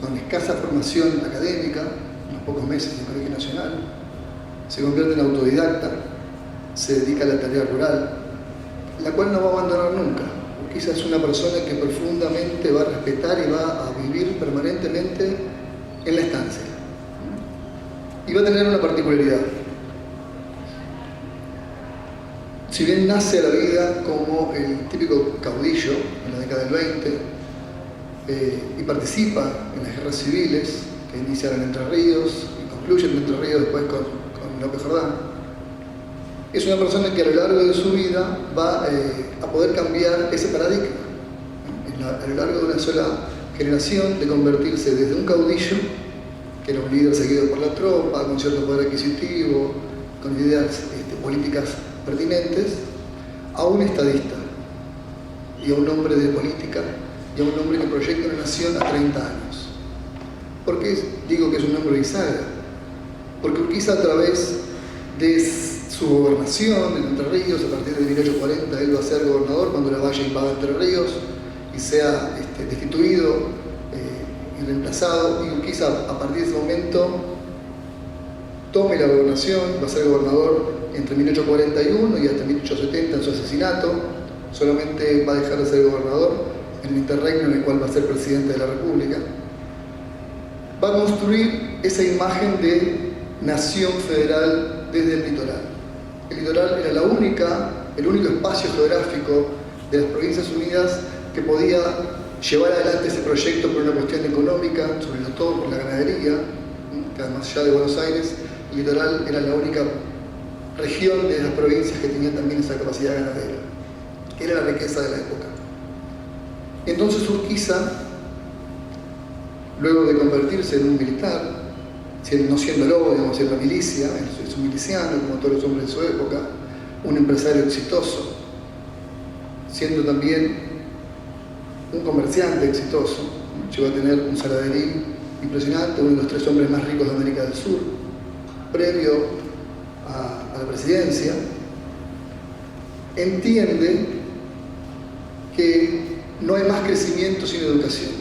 con escasa formación académica, unos pocos meses en el Colegio Nacional, se convierte en autodidacta, se dedica a la tarea rural, la cual no va a abandonar nunca. Urquiza es una persona que profundamente va a respetar y va a vivir permanentemente en la estancia. Y va a tener una particularidad. Si bien nace a la vida como el típico caudillo en la década del 20 y participa en las guerras civiles que inician en Entre Ríos y concluyen en Entre Ríos después con López Jordán, es una persona que a lo largo de su vida va a poder cambiar ese paradigma, a lo largo de una sola generación, de convertirse desde un caudillo, que era un líder seguido por la tropa, con cierto poder adquisitivo, con ideas políticas pertinentes, a un estadista, y a un hombre de política y a un hombre que proyecta una nación a 30 años. ¿Por qué digo que es un hombre bisagra? Porque Urquiza, a través de su gobernación en Entre Ríos, a partir de 1840 él va a ser gobernador cuando la Valle invada Entre Ríos y sea destituido y reemplazado, y Urquiza a partir de ese momento tome la gobernación, va a ser gobernador entre 1841 y hasta 1870 en su asesinato. Solamente va a dejar de ser gobernador en el interregno en el cual va a ser presidente de la República. Va a construir esa imagen de nación federal desde el litoral. El litoral era el único espacio geográfico de las Provincias Unidas que podía llevar adelante ese proyecto por una cuestión económica, sobre todo por la ganadería, que además allá de Buenos Aires, el litoral era la única región de las provincias que tenía también esa capacidad ganadera, que era la riqueza de la época. Entonces Urquiza, luego de convertirse en un militar, no siendo lobo, digamos, siendo milicia, es un miliciano como todos los hombres de su época, un empresario exitoso, siendo también un comerciante exitoso, llegó a tener un saladerín impresionante, uno de los 3 hombres más ricos de América del Sur, previo a la presidencia, entiende que no hay más crecimiento sin educación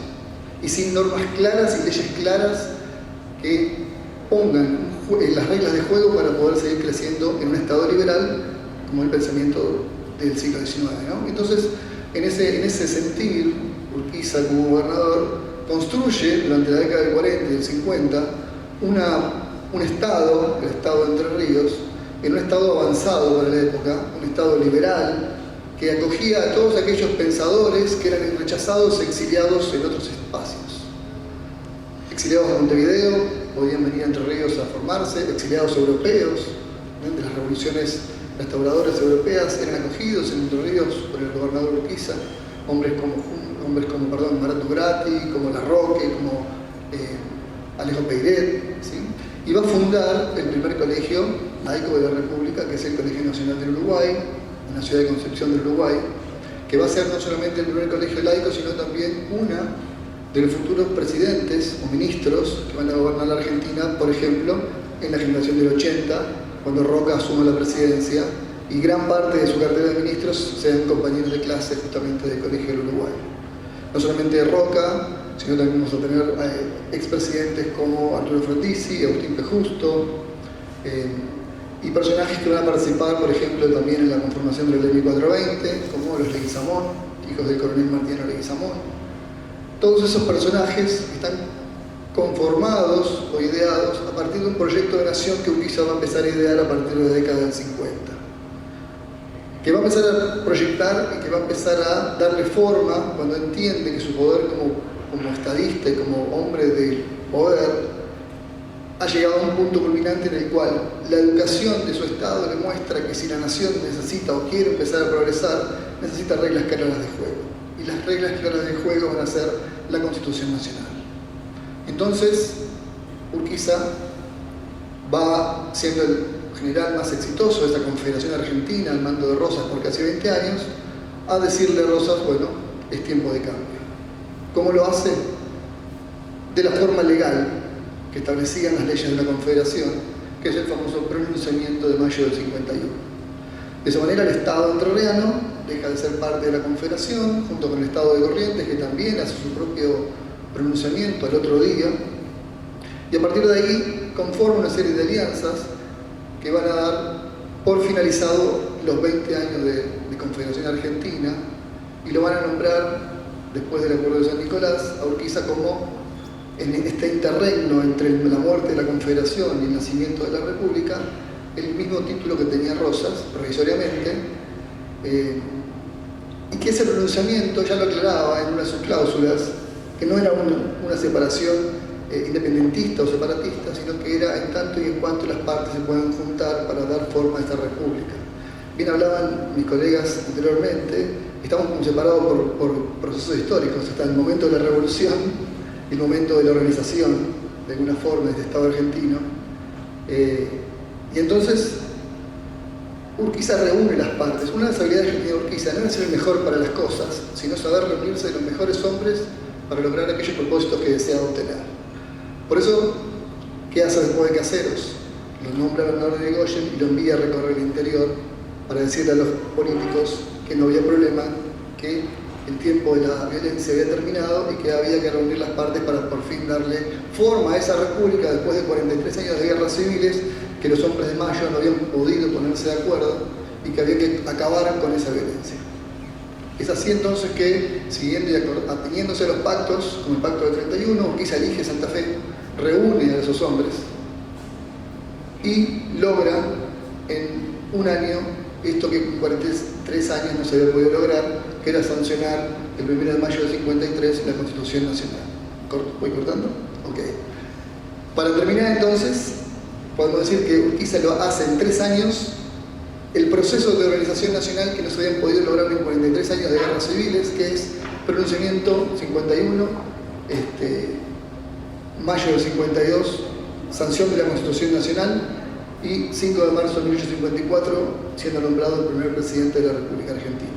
y sin normas claras y leyes claras que pongan las reglas de juego para poder seguir creciendo en un Estado liberal como el pensamiento del siglo XIX, ¿no? Entonces, en ese sentir, Urquiza como gobernador construye durante la década del 40 y del 50 un Estado, el Estado de Entre Ríos, en un Estado avanzado para la época, un Estado liberal, que acogía a todos aquellos pensadores que eran rechazados, exiliados en otros espacios. Exiliados a Montevideo, podían venir a Entre Ríos a formarse, exiliados europeos, de las revoluciones restauradoras europeas, eran acogidos en Entre Ríos por el gobernador Urquiza, hombres como Marat Dugrati, como Larroque, como Alejo Peiret, ¿sí? Y va a fundar el primer colegio laico de la República, que es el Colegio Nacional del Uruguay, en la ciudad de Concepción del Uruguay, que va a ser no solamente el primer colegio laico, sino también una de los futuros presidentes o ministros que van a gobernar la Argentina, por ejemplo, en la generación del 80, cuando Roca asume la presidencia, y gran parte de su cartera de ministros sean compañeros de clase justamente del Colegio del Uruguay. No solamente Roca, sino también vamos a tener expresidentes como Arturo Frondizi, Agustín P. Justo, y personajes que van a participar, por ejemplo, también en la conformación de la Ley 420, como los Leguizamón, hijos del coronel Martino Leguizamón. Todos esos personajes están conformados o ideados a partir de un proyecto de nación que Urquiza va a empezar a idear a partir de la década del 50, que va a empezar a proyectar y que va a empezar a darle forma cuando entiende que su poder como estadista y como hombre del poder ha llegado a un punto culminante en el cual la educación de su Estado le muestra que si la nación necesita o quiere empezar a progresar, necesita reglas claras de juego. Y las reglas claras de juego van a ser la Constitución Nacional. Entonces, Urquiza va siendo el general más exitoso de esta Confederación Argentina al mando de Rosas por casi 20 años, a decirle a Rosas, bueno, es tiempo de cambio. ¿Cómo lo hace? De la forma legal que establecían las leyes de la Confederación, que es el famoso pronunciamiento de mayo del 51. De esa manera el Estado entrerriano deja de ser parte de la Confederación, junto con el Estado de Corrientes, que también hace su propio pronunciamiento al otro día, y a partir de ahí conforma una serie de alianzas que van a dar por finalizado los 20 años de Confederación Argentina, y lo van a nombrar, después del Acuerdo de San Nicolás, a Urquiza como, en este interregno entre la muerte de la Confederación y el nacimiento de la República, el mismo título que tenía Rosas, provisoriamente, y que ese pronunciamiento ya lo aclaraba en una de sus cláusulas, que no era una separación independentista o separatista, sino que era en tanto y en cuanto las partes se puedan juntar para dar forma a esta república. Bien hablaban mis colegas anteriormente, estamos como separados por procesos históricos, hasta el momento de la Revolución, el momento de la organización, de alguna forma, de este Estado argentino. Y entonces, Urquiza reúne las partes. Una de las habilidades que tiene Urquiza no es ser el mejor para las cosas, sino saber reunirse de los mejores hombres para lograr aquellos propósitos que deseaba obtener. Por eso, ¿qué hace después de Caseros? Lo nombra Bernardo de Irigoyen y lo envía a recorrer el interior para decirle a los políticos que no había problema, que el tiempo de la violencia había terminado y que había que reunir las partes para por fin darle forma a esa república después de 43 años de guerras civiles, que los hombres de Mayo no habían podido ponerse de acuerdo y que había que acabar con esa violencia. Es así entonces que, siguiendo y ateniéndose a los pactos, como el pacto del 31, Urquiza elige Santa Fe, reúne a esos hombres y logra en un año esto que en 43 años no se había podido lograr, que era sancionar el 1 de mayo del 53 la Constitución Nacional. ¿Voy cortando? Ok. Para terminar entonces, podemos decir que Urquiza lo hace en 3 años el proceso de organización nacional que no se habían podido lograr en 43 años de guerras civiles, que es pronunciamiento 51, mayo del 52, sanción de la Constitución Nacional, y 5 de marzo de 1854, siendo nombrado el primer presidente de la República Argentina.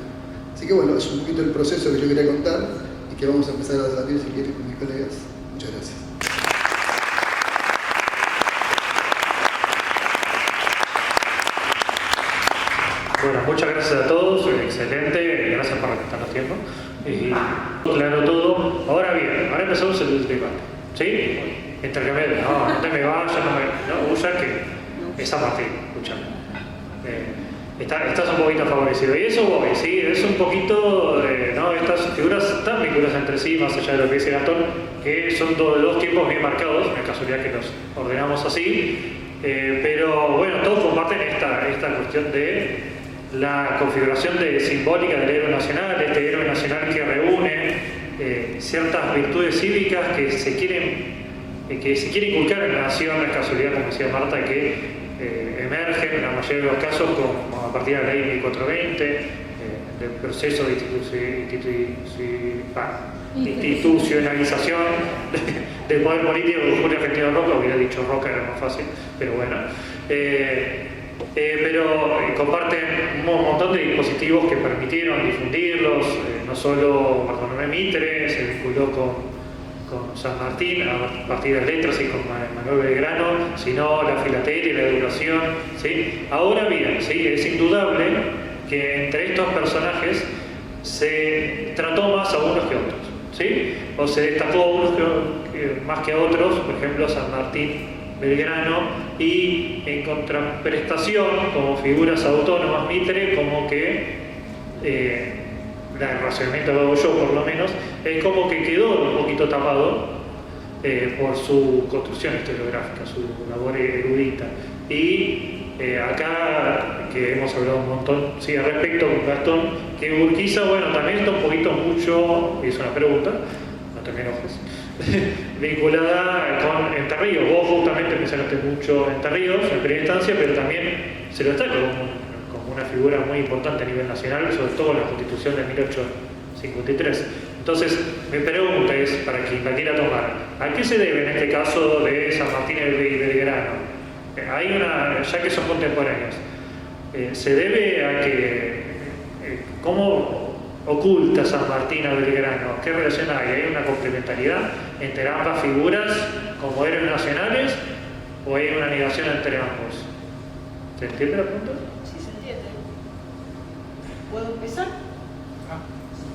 Así que bueno, es un poquito el proceso que yo quería contar y que vamos a empezar a debatir, si quieren, con mis colegas. Muchas gracias. Bueno, muchas gracias a todos, excelente, gracias por respetar los tiempos. Claro todo. Ahora bien, ahora empezamos el debate. ¿Sí? Entre que no te me vayas, no, usa que es San Martín, escúchame. Estás un poquito favorecido. Y eso voy, sí, es un poquito, ¿no? Estas figuras están vinculadas entre sí, más allá de lo que dice Gastón, que son dos tiempos bien marcados, en casualidad que los ordenamos así. Pero bueno, todos comparten esta cuestión de la configuración simbólica del héroe nacional, este héroe nacional que reúne ciertas virtudes cívicas que se quieren inculcar en la nación. Es casualidad, como decía Marta, que emergen en la mayoría de los casos como a partir de la ley 1420, del proceso de institucionalización del poder político de Julio Argentino Roca. Hubiera dicho Roca, era más fácil, pero bueno. Pero comparten un montón de dispositivos que permitieron difundirlos. No solo Bartolomé Mitre se vinculó con San Martín a partir de letras y con Manuel Belgrano, sino la filatelia y la educación, ¿sí? Ahora bien, ¿sí? Es indudable que entre estos personajes se trató más a unos que a otros, ¿sí? O se destacó a unos más que a otros, por ejemplo San Martín, Belgrano, y en contraprestación como figuras autónomas Mitre, como que el razonamiento lo hago yo por lo menos, es como que quedó un poquito tapado por su construcción historiográfica, su labor erudita. Y acá, que hemos hablado un montón, sí, al respecto con Gastón, que Urquiza, bueno, también está un poquito mucho, y es una pregunta, no te me enojes, vinculada con Entre Ríos. Vos justamente mencionaste mucho Entre Ríos en primera instancia, pero también se lo destaca como una figura muy importante a nivel nacional, sobre todo en la Constitución de 1853. Entonces, mi pregunta es, para quien la quiera tomar, ¿a qué se debe en este caso de San Martín y Belgrano? Hay ya que son contemporáneos, ¿se debe a que, cómo oculta San Martín a Belgrano? ¿Qué relación hay? ¿Hay una complementariedad entre ambas figuras como héroes nacionales o hay una negación entre ambos? ¿Se entiende la pregunta? Sí, se entiende. ¿Puedo empezar?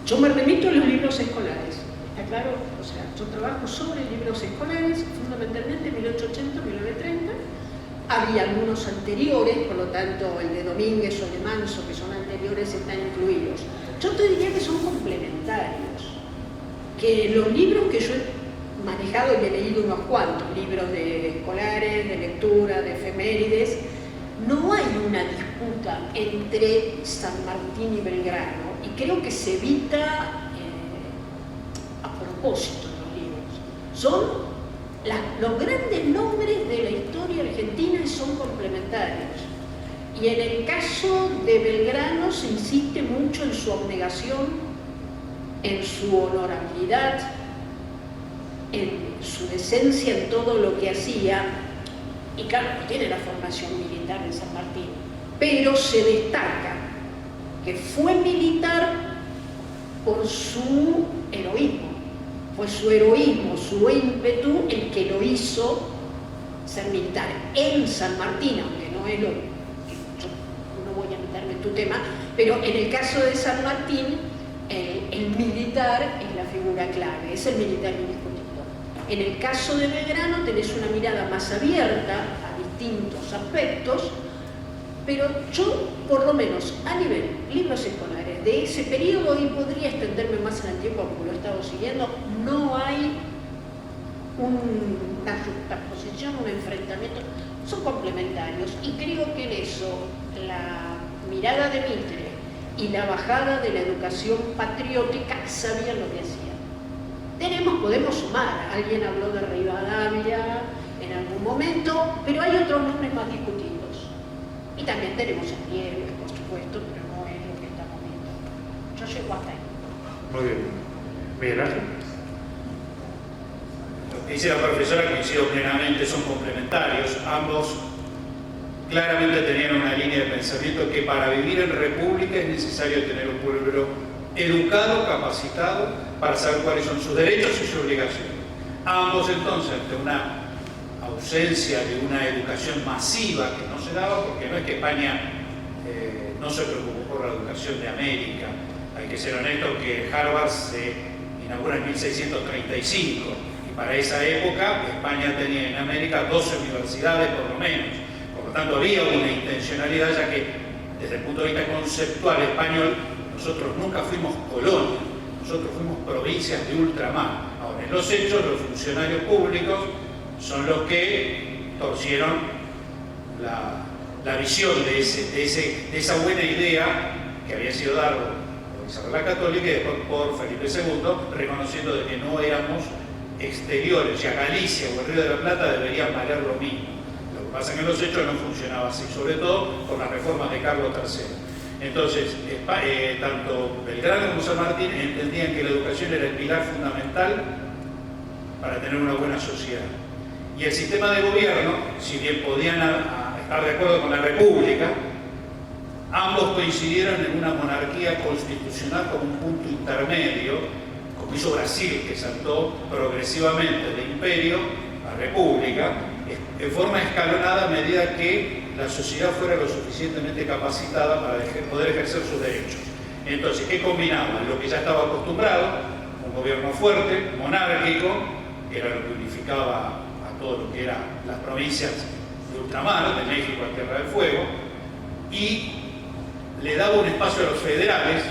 Yo me remito a los libros escolares, ¿está claro? O sea, yo trabajo sobre libros escolares, fundamentalmente 1880-1930. Había algunos anteriores, por lo tanto el de Domínguez o de Manso, que son anteriores, están incluidos. Yo te diría que son complementarios, que los libros que yo he manejado, y he leído unos cuantos libros de escolares, de lectura, de efemérides, no hay una disputa entre San Martín y Belgrano, y creo que se evita a propósito en los libros. Son los grandes nombres de la historia argentina y son complementarios. Y en el caso de Belgrano se insiste mucho en su abnegación, en su honorabilidad, en su decencia en todo lo que hacía. Y claro, no tiene la formación militar de San Martín, pero se destaca que fue militar por su heroísmo. Fue su heroísmo, su ímpetu el que lo hizo ser militar en San Martín, aunque no es lo que yo no voy a meterme en tu tema, pero en el caso de San Martín, el militar es la figura clave, es el militar indiscutido. En el caso de Belgrano tenés una mirada más abierta a distintos aspectos, pero yo, por lo menos a nivel libros escolares de ese periodo, y podría extenderme más en el tiempo porque lo he estado siguiendo, no hay una juxtaposición, un enfrentamiento, son complementarios, y creo que en eso la mirada de Mitre y la bajada de la educación patriótica sabían lo que hacían. Podemos sumar, alguien habló de Rivadavia en algún momento, pero hay otros nombres más discutidos. Y también tenemos a Nieves, por supuesto, pero no es lo que estamos viendo. Yo llego hasta ahí. Muy bien. Miguel Ángel. Lo que dice la profesora coincido plenamente, son complementarios. Ambos claramente tenían una línea de pensamiento que para vivir en república es necesario tener un pueblo educado, capacitado, para saber cuáles son sus derechos y sus obligaciones. Ambos entonces, ante una ausencia de una educación masiva que no se daba, porque no es que España no se preocupó por la educación de América. Hay que ser honesto que Harvard se inaugura en 1635 y para esa época España tenía en América 12 universidades por lo menos. Por lo tanto había una intencionalidad, ya que desde el punto de vista conceptual español nosotros nunca fuimos colonia, nosotros fuimos provincias de ultramar. Ahora, en los hechos, los funcionarios públicos son los que torcieron la visión de esa buena idea que había sido dada por Isabel la Católica y después por Felipe II, reconociendo de que no éramos exteriores, ya Galicia o el Río de la Plata deberían valer lo mismo. Lo que pasa es que en los hechos no funcionaba así, sobre todo con las reformas de Carlos III. Entonces, tanto Belgrano como San Martín entendían que la educación era el pilar fundamental para tener una buena sociedad. Y el sistema de gobierno, si bien podían estar de acuerdo con la República, ambos coincidieron en una monarquía constitucional como un punto intermedio, como hizo Brasil, que saltó progresivamente de imperio a república, en forma escalonada a medida que la sociedad fuera lo suficientemente capacitada para poder ejercer sus derechos. Entonces, ¿qué combinaba? Lo que ya estaba acostumbrado, un gobierno fuerte, monárquico, que era lo que unificaba a todo lo que eran las provincias de ultramar, de México a Tierra del Fuego, y le daba un espacio a los federales,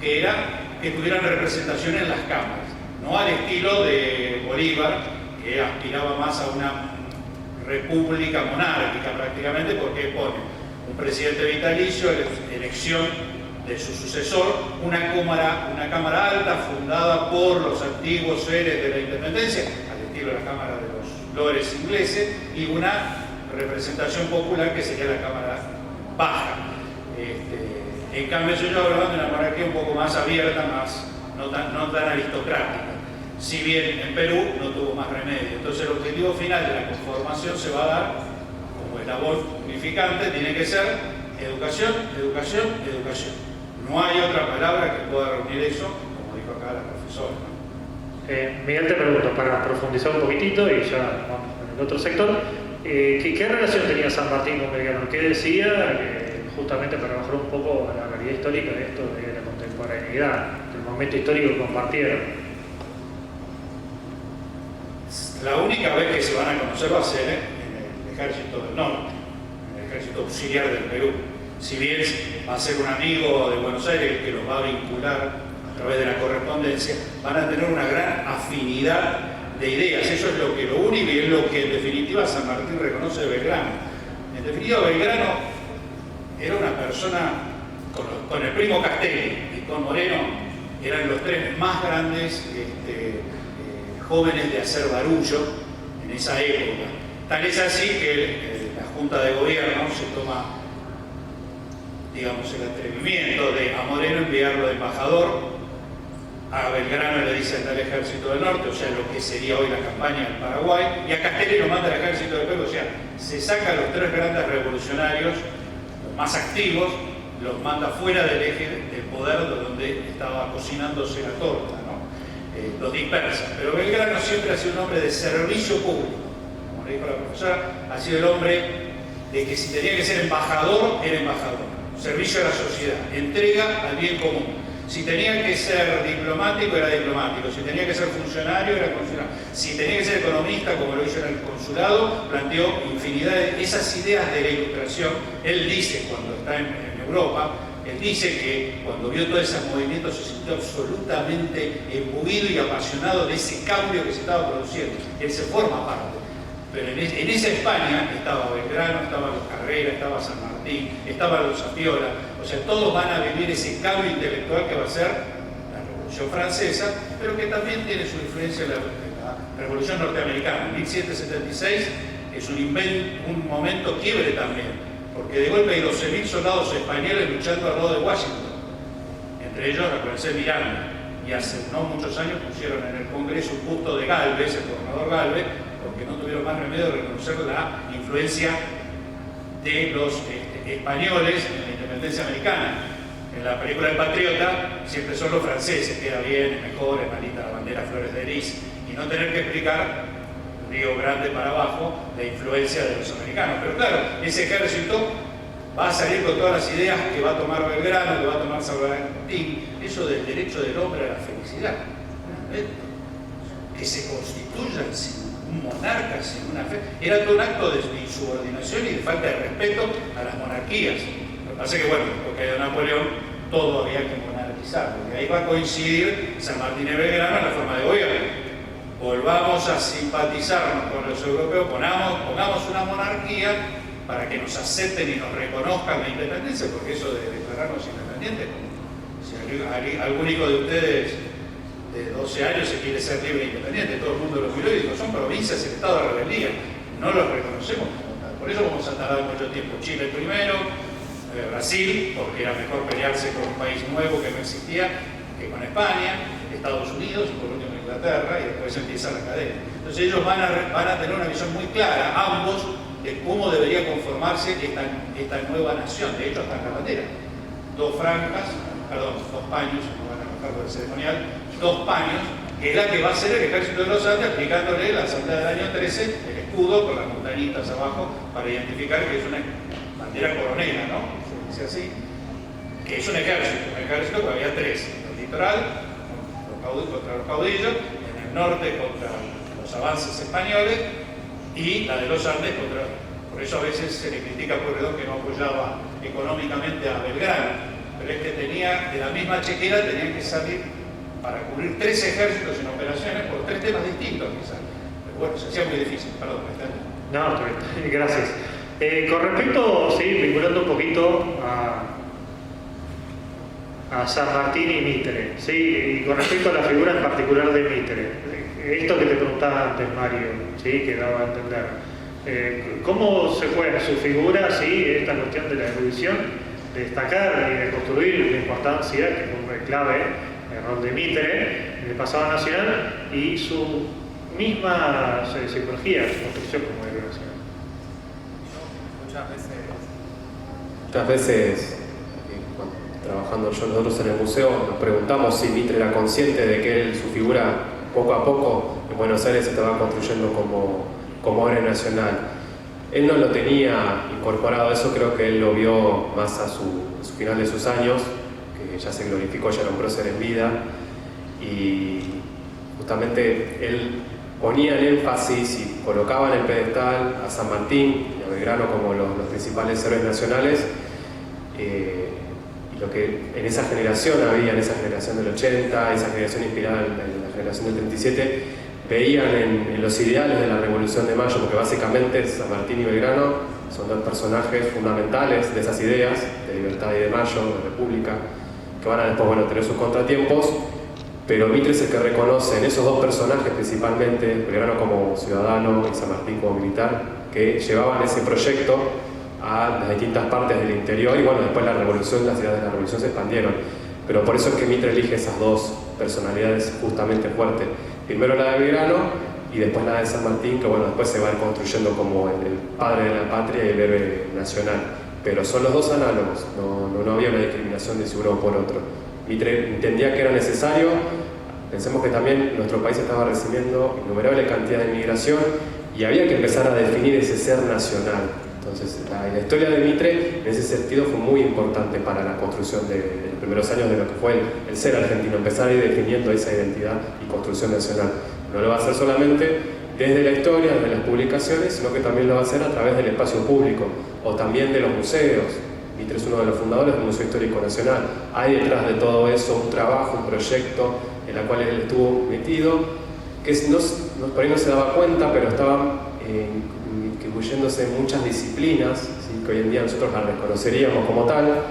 que era que tuvieran representación en las cámaras, no al estilo de Bolívar, que aspiraba más a una república monárquica prácticamente, porque pone un presidente vitalicio, elección de su sucesor, una cámara alta fundada por los antiguos seres de la independencia, al estilo de la Cámara de los Lores ingleses, y una representación popular que sería la Cámara Baja. En cambio, yo hablando de una monarquía un poco más abierta, no tan aristocrática. Si bien en Perú no tuvo más remedio. Entonces el objetivo final de la conformación se va a dar, como es la voz unificante, tiene que ser educación, educación, educación. No hay otra palabra que pueda reunir eso, como dijo acá la profesora. Miguel, te pregunto, para profundizar un poquitito y ya vamos con el otro sector, ¿qué relación tenía San Martín con Belgrano? ¿Qué decía? Justamente para bajar un poco a la realidad histórica de esto de la contemporaneidad, del momento histórico que compartieron. La única vez que se van a conocer va a ser en el Ejército del Norte, en el Ejército Auxiliar del Perú. Si bien va a ser un amigo de Buenos Aires que los va a vincular a través de la correspondencia, van a tener una gran afinidad de ideas. Eso es lo que lo une y es lo que en definitiva San Martín reconoce de Belgrano. En definitiva, Belgrano era una persona, con el primo Castelli y con Moreno, eran los tres más grandes jóvenes de hacer barullo en esa época. Tal es así que la Junta de Gobierno se toma, digamos, el atrevimiento de a Moreno enviarlo de embajador, a Belgrano le dicen al Ejército del Norte, o sea, lo que sería hoy la campaña del Paraguay, y a Castelli lo manda al Ejército del Perú, o sea, se saca a los tres grandes revolucionarios, más activos, los manda fuera del eje del poder de donde estaba cocinándose la torta, ¿no? Los dispersa. Pero Belgrano siempre ha sido un hombre de servicio público, como le dijo la profesora, ha sido el hombre de que si tenía que ser embajador, era embajador, servicio a la sociedad, entrega al bien común. Si tenía que ser diplomático, era diplomático. Si tenía que ser funcionario, era funcionario. Si tenía que ser economista, como lo hizo en el consulado, planteó infinidad de esas ideas de la Ilustración. Él dice, cuando está en Europa, él dice que cuando vio todos esos movimientos se sintió absolutamente imbuido y apasionado de ese cambio que se estaba produciendo. Él se forma parte. Pero en esa España estaba Belgrano, estaba los Carrera, estaba San Martín, estaba los Zapiola. O sea, todos van a vivir ese cambio intelectual que va a ser la Revolución Francesa, pero que también tiene su influencia en la Revolución Norteamericana. 1776 es un momento quiebre también, porque de golpe hay 12.000 soldados españoles luchando al lado de Washington. Entre ellos, acuérdense, Miranda. Y hace no muchos años pusieron en el Congreso un busto de Gálvez, el gobernador Gálvez, porque no tuvieron más remedio de reconocer la influencia de los españoles en la independencia americana. En la película El Patriota siempre son los franceses, queda bien, es mejor, es malita la bandera, flores de lis, y no tener que explicar Río Grande para abajo la influencia de los americanos. Pero claro, ese ejército va a salir con todas las ideas que va a tomar Belgrano, que va a tomar San Martín, eso del derecho del hombre a la felicidad. Que se constituyan sin un monarca, sin una fe, era todo un acto de insubordinación y de falta de respeto a las monarquías. Lo que pasa es que, bueno, porque de Napoleón todo había que monarquizar, porque ahí va a coincidir San Martín y Belgrano en la forma de gobierno. Volvamos a simpatizarnos con los europeos, pongamos una monarquía para que nos acepten y nos reconozcan la independencia, porque eso de declararnos independientes, si algún hijo de ustedes de 12 años se quiere ser libre e independiente, todo el mundo lo miró y dijo, son provincias en estado de rebeldía, no los reconocemos como tal. Por eso vamos a tardar mucho tiempo. Chile primero, Brasil, porque era mejor pelearse con un país nuevo que no existía que con España, Estados Unidos y por último Inglaterra, y después empieza la cadena. Entonces ellos van a tener una visión muy clara, ambos, de cómo debería conformarse esta nueva nación. De hecho, hasta en la bandera. Dos paños, no van a enojar del ceremonial, dos paños, que es la que va a ser el ejército de los Andes, aplicándole la asamblea del año 13, el escudo con las montañitas abajo, para identificar que es una bandera coronela, ¿no? Se dice así, que es un ejército que había tres: el litoral, contra los caudillos, en el norte contra los avances españoles, y la de los Andes contra. Por eso a veces se le critica a Pueyrredón que no apoyaba económicamente a Belgrano, pero es que tenía, de la misma chequera, tenían que salir para cubrir tres ejércitos en operaciones por tres temas distintos, quizás. Pero bueno, se hacía muy difícil. Perdón, no, gracias. Con respecto, sí, vinculando un poquito a San Martín y Mitre, ¿sí? Y con respecto a la figura en particular de Mitre, esto que te preguntaba antes, Mario, ¿sí? Que daba a entender. ¿Cómo se juega su figura, sí, esta cuestión de la erudición, de destacar y de construir la importancia, que fue clave, el rol de Mitre en el pasado nacional, y su misma psicología, su construcción como héroe nacional? Muchas veces trabajando nosotros en el museo, nos preguntamos si Mitre era consciente de que su figura poco a poco en Buenos Aires se estaba construyendo como héroe nacional. Él no lo tenía incorporado, eso creo que él lo vio más a su final de sus años, que ya se glorificó, ya era un prócer en vida, y justamente él ponía el énfasis y colocaba en el pedestal a San Martín y a Belgrano como los principales héroes nacionales. Y lo que en esa generación había, en esa generación del 80, esa generación inspirada en la generación del 37, veían en los ideales de la Revolución de Mayo, porque básicamente San Martín y Belgrano son dos personajes fundamentales de esas ideas, de libertad y de Mayo, de república, que van a después tener sus contratiempos, pero Mitre es el que reconoce en esos dos personajes principalmente, Belgrano como ciudadano y San Martín como militar, que llevaban ese proyecto a las distintas partes del interior, y bueno, después las ideas de la revolución se expandieron. Pero por eso es que Mitre elige esas dos personalidades justamente fuertes. Primero la de Belgrano y después la de San Martín, que bueno, después se va construyendo como el padre de la patria y el héroe nacional. pero son los dos análogos, no había una discriminación de si uno por otro. Mitre entendía que era necesario. Pensemos que también nuestro país estaba recibiendo innumerable cantidad de inmigración y había que empezar a definir ese ser nacional. Entonces, la historia de Mitre, en ese sentido, fue muy importante para la construcción de los primeros años de lo que fue el ser argentino, empezar a ir definiendo esa identidad y construcción nacional. No lo va a hacer solamente desde la historia, desde las publicaciones, sino que también lo va a hacer a través del espacio público o también de los museos. Mitre es uno de los fundadores del Museo Histórico Nacional. Hay detrás de todo eso un trabajo, un proyecto en el cual él estuvo metido, que por ahí no se daba cuenta, pero estaba incluyéndose en muchas disciplinas, ¿sí? Que hoy en día nosotros las reconoceríamos como tal,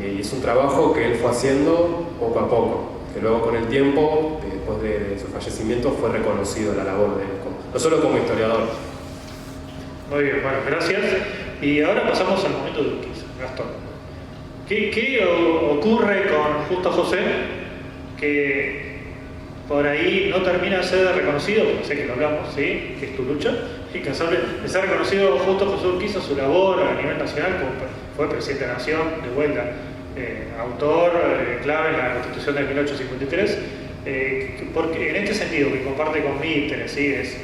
y es un trabajo que él fue haciendo poco a poco, que luego con el tiempo, después de su fallecimiento, fue reconocido la labor de él, no solo como historiador. Muy bien, bueno, gracias. Y ahora pasamos al momento de Urquiza. Gastón, ¿qué ocurre con Justo José que por ahí no termina de ser reconocido? Porque sé que lo hablamos, ¿sí? Que es tu lucha, incansable, de ser reconocido Justo José Urquiza, su labor a nivel nacional, como fue presidente de la Nación, de vuelta, autor clave en la Constitución de 1853, porque en este sentido, que comparte con Mitre, ¿sí? Es,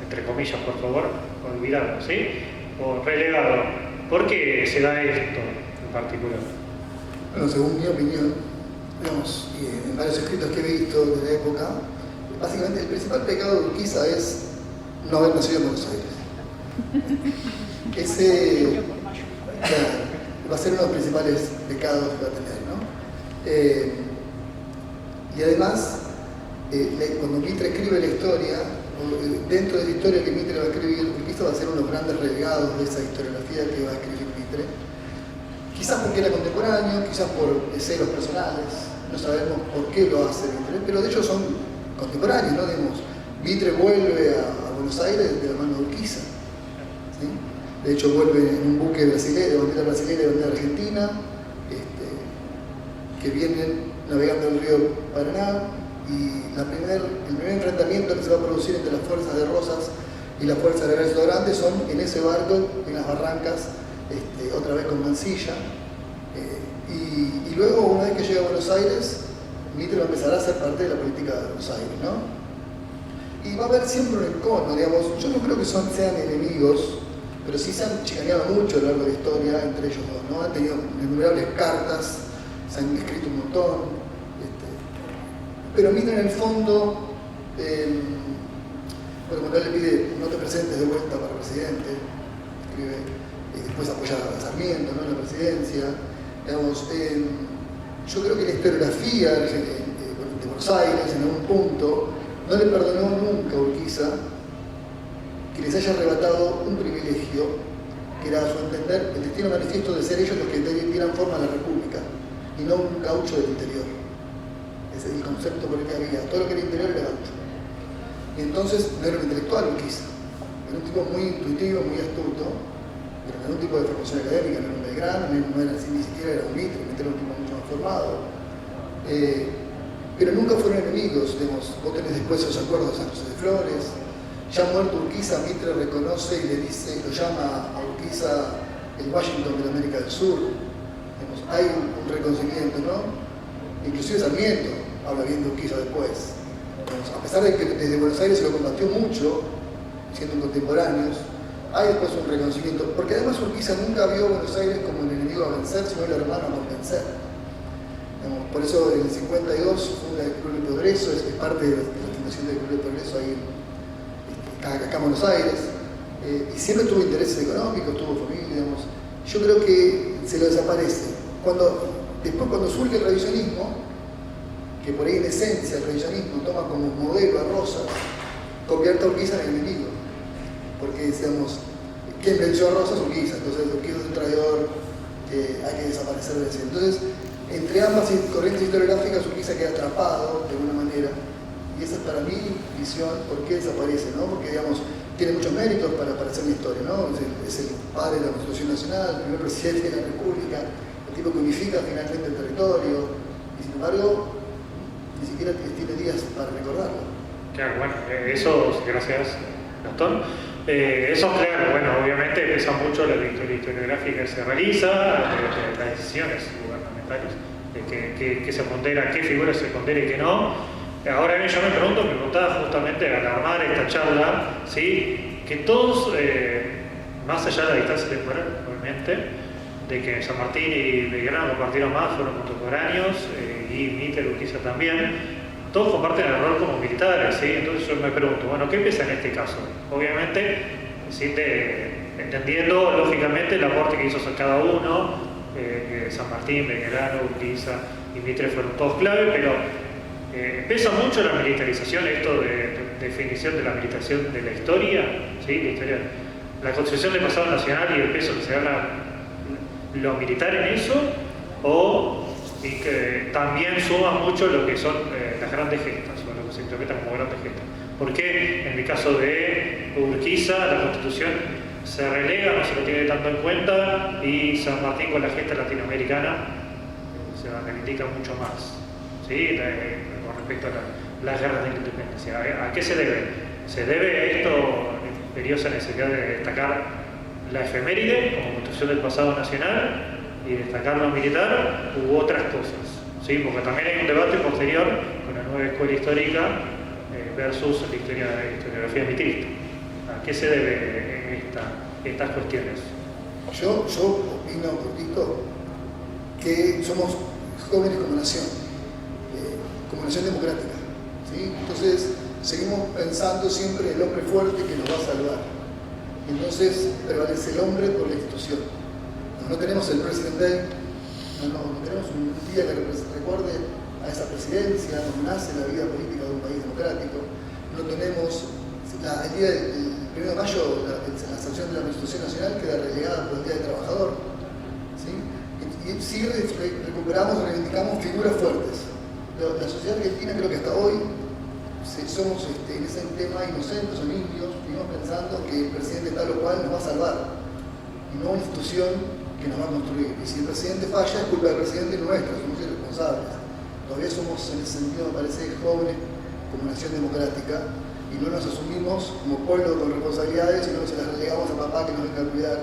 entre comillas, por favor, olvidado, ¿sí? O relegado. ¿Por qué se da esto en particular? Bueno, según mi opinión, digamos, en varios escritos que he visto de la época, básicamente el principal pecado de Urquiza es no haber nacido en Buenos Aires. Ese va a ser uno de los principales pecados que va a tener, ¿no? Y además, cuando Mitre escribe la historia, dentro de la historia que Mitre va a escribir, Urquiza va a ser uno de los grandes relegados de esa historiografía que va a escribir Mitre. Quizás porque era contemporáneo, quizás por celos personales, no sabemos por qué lo hace Mitre, pero de hecho son contemporáneos, ¿no? Digamos, Mitre vuelve a Buenos Aires de la mano de Urquiza, ¿sí? De hecho vuelve en un buque brasileño, bandera brasileña y bandera argentina, que vienen navegando el río Paraná, y el primer enfrentamiento que se va a producir entre las fuerzas de Rosas y las fuerzas de Ejército Grande son en ese barco, en las barrancas, otra vez con Mansilla. Y luego, una vez que llega a Buenos Aires, Mitre va a empezar a ser parte de la política de Buenos Aires, ¿no? Y va a haber siempre un encono, digamos. Yo no creo que sean enemigos, pero sí se han chicaneado mucho a lo largo de la historia entre ellos dos, ¿no? Han tenido innumerables cartas, se han escrito un montón. Pero Mitre en el fondo, cuando él le pide no te presentes de vuelta para presidente, escribe, después apoya a Sarmiento, ¿no? En la presidencia, digamos, yo creo que la historiografía de Buenos Aires en algún punto no le perdonó nunca a Urquiza que les haya arrebatado un privilegio que era, a su entender, el destino manifiesto de ser ellos los que dieran forma a la República y no un gaucho del interior. Ese es el concepto por el que había. Todo lo que era interior era gaucho. Y entonces no era un intelectual Urquiza. Era un tipo muy intuitivo, muy astuto, pero no era un tipo de formación académica, no era un Belgrano, no era así, ni siquiera era un Mitre, Mitre era un tipo mucho más formado. Pero nunca fueron enemigos, digamos. Vos tenés después esos acuerdos de San José de Flores. Ya muerto Urquiza, Mitre reconoce y le dice, lo llama a Urquiza el Washington de la América del Sur. Digamos, hay un reconocimiento, ¿no? Inclusive Sarmiento habla bien de Urquiza después. Digamos, a pesar de que desde Buenos Aires se lo combatió mucho, siendo contemporáneos, hay después un reconocimiento, porque además Urquiza nunca vio a Buenos Aires como el enemigo a vencer, sino el hermano a convencer. Digamos, por eso en el 52 funda el Club de Progreso, es parte de la fundación del Club de Progreso ahí acá en Buenos Aires, y siempre tuvo intereses económicos, tuvo familia, digamos. Yo creo que se lo desaparece. Después cuando surge el revisionismo, que por ahí en esencia el revisionismo toma como modelo a Rosas, convierte a Urquiza en enemigo. Porque, digamos, ¿quién venció a Rosas? Urquiza. Entonces Urquiza es un traidor que hay que desaparecer de ese. Entonces, entre ambas corrientes historiográficas, Urquiza queda atrapado de alguna manera. Y esa es para mi visión, ¿por qué desaparece? ¿No? Porque, digamos, tiene muchos méritos para hacer la historia, ¿no? Es el padre de la Constitución Nacional, el primer presidente de la República, el tipo que unifica finalmente el territorio, y sin embargo, ni siquiera tiene días para recordarlo. Claro, bueno, eso, gracias, Gastón. Eso, claro, bueno, obviamente pesa mucho la historiográfica que se realiza, de las decisiones gubernamentales, de que se pondera, qué figuras se pondera y qué no. Ahora bien, yo me preguntaba justamente al armar esta charla, ¿sí? Que todos, más allá de la distancia temporal, obviamente, de que San Martín y Belgrano compartieron más, fueron contemporáneos, y Mitre, Urquiza también, todos comparten el rol como militares, ¿sí? Entonces yo me pregunto, bueno, ¿qué pesa en este caso? Obviamente, ¿sí? Entendiendo lógicamente el aporte que hizo cada uno, San Martín, Belgrano, Urquiza y Mitre fueron todos clave, pero pesa mucho la militarización, esto de definición de la militarización de la historia, ¿sí? La construcción del pasado nacional y el peso que se da lo militar en eso, y que también suma mucho lo que son las grandes gestas, o lo que se interpreta como grandes gestas. Porque en el caso de Urquiza, la Constitución se relega, no se lo tiene tanto en cuenta, y San Martín con la gesta latinoamericana se reivindica mucho más, ¿sí? Con respecto a las guerras de la independencia. ¿A qué se debe? Se debe esto, la imperiosa necesidad de destacar la efeméride como construcción del pasado nacional y destacar lo militar u otras cosas, ¿sí? Porque también hay un debate posterior con la nueva escuela histórica versus la historiografía mitrista. ¿A qué se debe estas cuestiones? Yo opino, cortito, que somos jóvenes como nación democrática, ¿sí? Entonces seguimos pensando siempre en el hombre fuerte que nos va a salvar. Entonces prevalece el hombre por la institución. No tenemos el President Day, no tenemos un día que recuerde a esa presidencia, donde nace la vida política de un país democrático. No tenemos el día del 1 de mayo, la sanción de la Constitución Nacional queda relegada por el Día del Trabajador, ¿sí? Y sí recuperamos, reivindicamos figuras fuertes. La sociedad argentina, creo que hasta hoy somos en ese tema inocentes o niños, seguimos pensando que el presidente tal o cual nos va a salvar, y no una institución que nos va a construir. Y si el presidente falla, es culpa del presidente nuestro, somos irresponsables. Todavía somos, en ese sentido, me parece, jóvenes como nación democrática, y no nos asumimos como pueblo con responsabilidades, sino que se las relegamos a papá que nos venga a cuidar.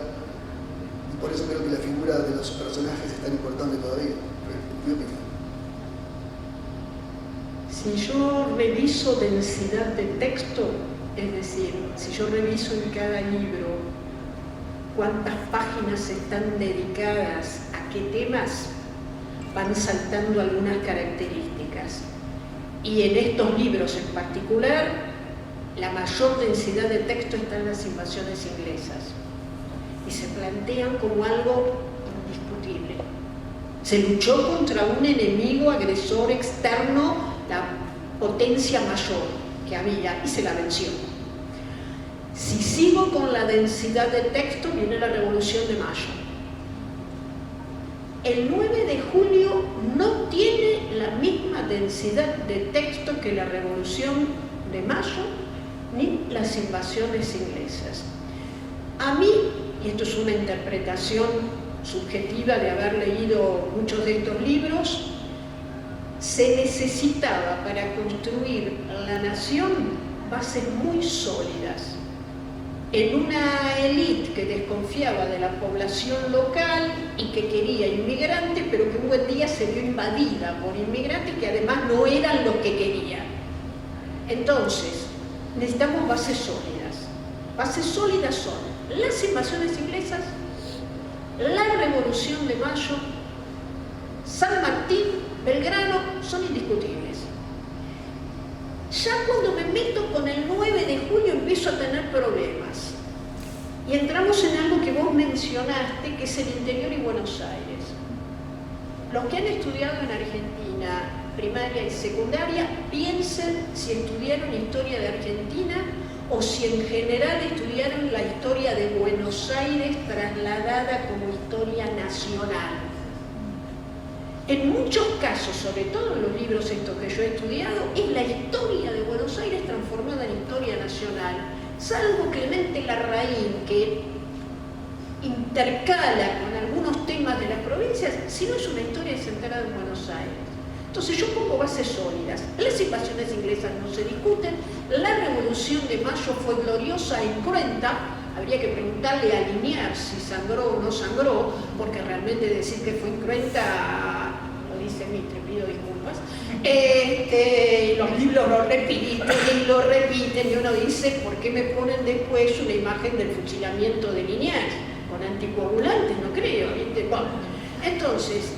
Y por eso creo que la figura de los personajes es tan importante todavía, en mi opinión. Si yo reviso densidad de texto, es decir, si yo reviso en cada libro cuántas páginas están dedicadas a qué temas, van saltando algunas características. Y en estos libros en particular, la mayor densidad de texto está en las invasiones inglesas. Y se plantean como algo indiscutible. Se luchó contra un enemigo agresor externo, la potencia mayor que había, y se la venció. Si sigo con la densidad de texto, viene la Revolución de Mayo. El 9 de julio no tiene la misma densidad de texto que la Revolución de Mayo ni las invasiones inglesas. A mí, y esto es una interpretación subjetiva de haber leído muchos de estos libros, se necesitaba para construir la nación bases muy sólidas. En una élite que desconfiaba de la población local y que quería inmigrantes, pero que un buen día se vio invadida por inmigrantes que además no eran los que querían. Entonces, necesitamos bases sólidas. Bases sólidas son las invasiones inglesas, la Revolución de Mayo, San Martín, Belgrano, son indiscutibles. Ya cuando me meto con el 9 de julio empiezo a tener problemas. Y entramos en algo que vos mencionaste, que es el interior y Buenos Aires. Los que han estudiado en Argentina, primaria y secundaria, piensen si estudiaron historia de Argentina o si en general estudiaron la historia de Buenos Aires trasladada como historia nacional. En muchos casos, sobre todo en los libros estos que yo he estudiado, es la historia de Buenos Aires transformada en historia nacional, salvo Clemente Larraín, que intercala con algunos temas de las provincias, si no es una historia centrada en Buenos Aires. Entonces yo pongo bases sólidas. Las invasiones inglesas no se discuten, la Revolución de Mayo fue gloriosa e cruenta. Habría que preguntarle a Liniers si sangró o no sangró, porque realmente decir que fue cruenta, lo dice Mitre, pido disculpas. Los libros lo repiten y uno dice, ¿por qué me ponen después una imagen del fusilamiento de Liniers? Con anticoagulantes, no creo. ¿Viste? Bueno, entonces,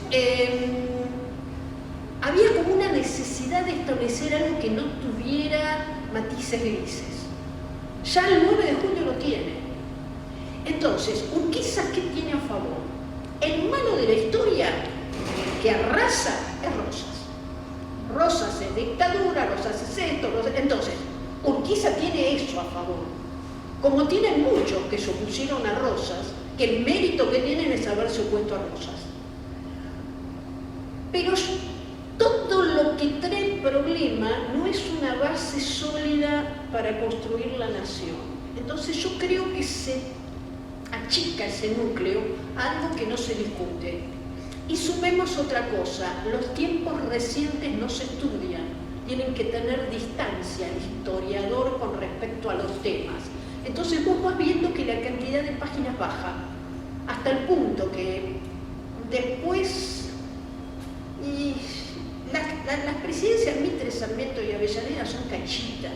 había como una necesidad de establecer algo que no tuviera matices grises. Ya el 9 de julio lo tiene. Entonces, Urquiza, ¿qué tiene a favor? El malo de la historia que arrasa es Rosas. Rosas es dictadura, Rosas es esto, Rosas... Entonces, Urquiza tiene eso a favor. Como tienen muchos que se opusieron a Rosas, que el mérito que tienen es haberse opuesto a Rosas. Pero todo lo que trae el problema no es una base sólida para construir la nación. Entonces yo creo que se achica ese núcleo a algo que no se discute. Y sumemos otra cosa, los tiempos recientes no se estudian, tienen que tener distancia el historiador con respecto a los temas. Entonces vos vas viendo que la cantidad de páginas baja, hasta el punto que después las presidencias Mitre, Sarmiento y Avellaneda son cachitas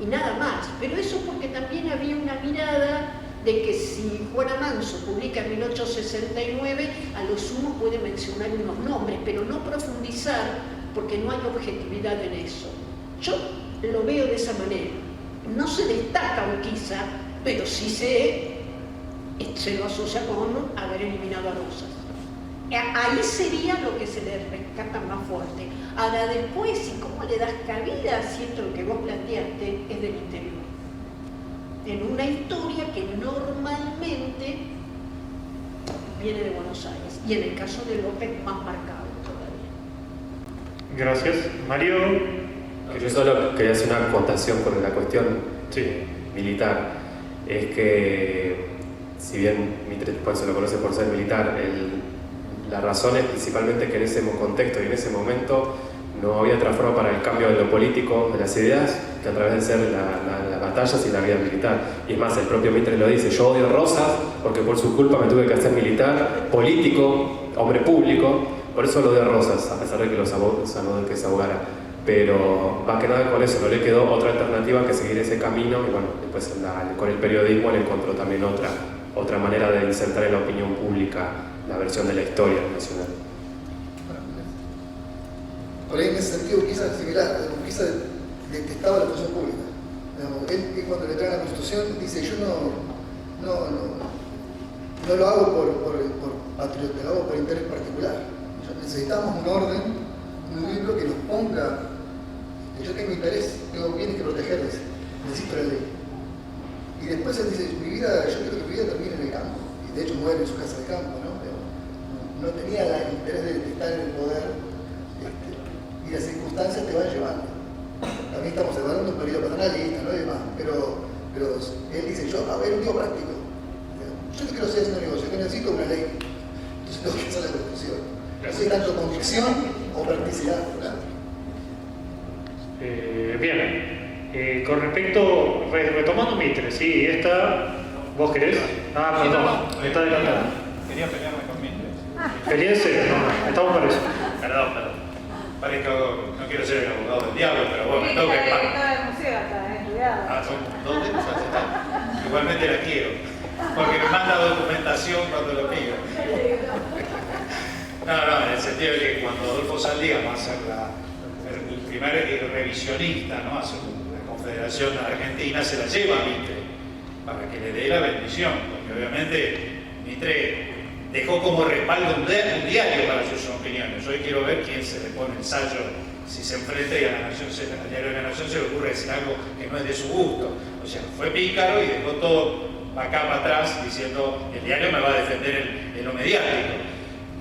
y nada más, pero eso porque también había una mirada de que si Juan Amanso publica en 1869, a lo sumo puede mencionar unos nombres, pero no profundizar porque no hay objetividad en eso. Yo lo veo de esa manera. No se destaca Urquiza, pero sí se lo asocia con haber eliminado a Rosas. Ahí sería lo que se le rescata más fuerte. Ahora después, ¿y cómo le das cabida? Siento lo que vos planteaste es del interior. En una historia que normalmente viene de Buenos Aires. Y en el caso de López, más marcado todavía. Gracias. Mario. Yo solo quería hacer una acotación con la cuestión militar. Es que, si bien Mitre se lo conoce por ser militar, la razón es principalmente que en ese contexto y en ese momento no había otra forma para el cambio de lo político, de las ideas, que a través de ser las batallas y la vida militar. Y es más, el propio Mitre lo dice: yo odio Rosas porque por su culpa me tuve que hacer militar, político, hombre público, por eso lo odio a Rosas, a pesar de que salvó de que se ahogara. Pero más que nada con eso no le quedó otra alternativa que seguir ese camino, y bueno, después con el periodismo le encontró también otra manera de insertar en la opinión pública la versión de la historia nacional. Por ahí en ese sentido Urquiza es similar. Urquiza detestaba la función pública. Él cuando le trae la Constitución dice: yo no lo hago por patriota, lo hago por interés particular. Necesitamos un orden, un libro que nos ponga. Yo tengo interés, tengo bienes que proteger, necesito la ley. Y después él dice: mi vida, yo quiero que mi vida termine en el campo. Y de hecho muere en su casa de campo, ¿no? Pero no tenía el interés de estar en el poder. Y las circunstancias te van llevando. También estamos evaluando un periodo paternalista, ¿no? Y demás, pero él dice: yo, a ver, un tío práctico. Yo no quiero seguir haciendo negocio, yo necesito una ley. Entonces tengo que hacer la Constitución. No sé tanto convicción o practicidad, ¿verdad? Bien. Con respecto, retomando Mitre, sí, esta, ¿vos querés? Ah, perdón, me está adelantando. Quería pelearme con Mitre. Peleese, no, estamos para eso. Perdón. Parezco, no quiero ser el abogado del diablo, pero bueno, me toca el pan. ¿Dónde? Igualmente la quiero, porque me manda documentación cuando lo pido. No, en el sentido de que cuando Adolfo Saldías va a ser el primer revisionista, ¿no? Hace la Confederación Argentina, se la lleva a Mitre para que le dé la bendición, porque obviamente Mitre dejó como respaldo un diario para sus opiniones. Hoy quiero ver quién se le pone ensayo si se enfrenta y al diario de la Nación se le ocurre decir algo que no es de su gusto. O sea, fue pícaro y dejó todo acá para atrás diciendo: el diario me va a defender en lo mediático.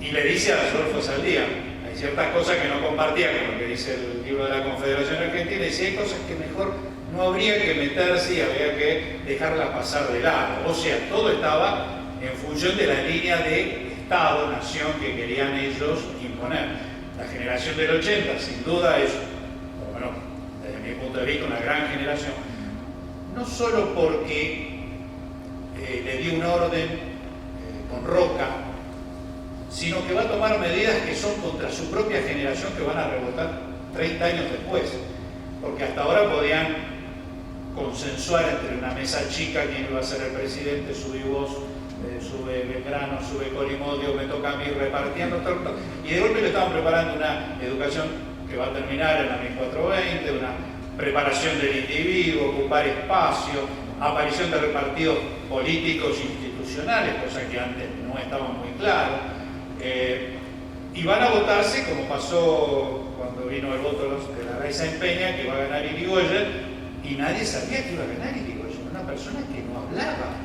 Y le dice a Adolfo Saldías: hay ciertas cosas que no compartía con lo que dice el libro de la Confederación Argentina, y si hay cosas que mejor no habría que meterse y habría que dejarlas pasar de lado. O sea, todo estaba en función de la línea de Estado, nación que querían ellos imponer. La generación del 80, sin duda, es, bueno, desde mi punto de vista, una gran generación, no solo porque le dio un orden con Roca, sino que va a tomar medidas que son contra su propia generación, que van a rebotar 30 años después, porque hasta ahora podían consensuar entre una mesa chica quién iba a ser el presidente, sube vos, sube Belgrano, sube Colimodio, me toca a mí repartiendo, y de golpe le estaban preparando una educación que va a terminar en la 1420, una preparación del individuo, ocupar espacio, aparición de partidos políticos e institucionales, cosa que antes no estaba muy claro, y van a votarse como pasó cuando vino el voto de la Raiza en Peña, que va a ganar Irigoyen, y nadie sabía que iba a ganar Irigoyen, una persona que no hablaba,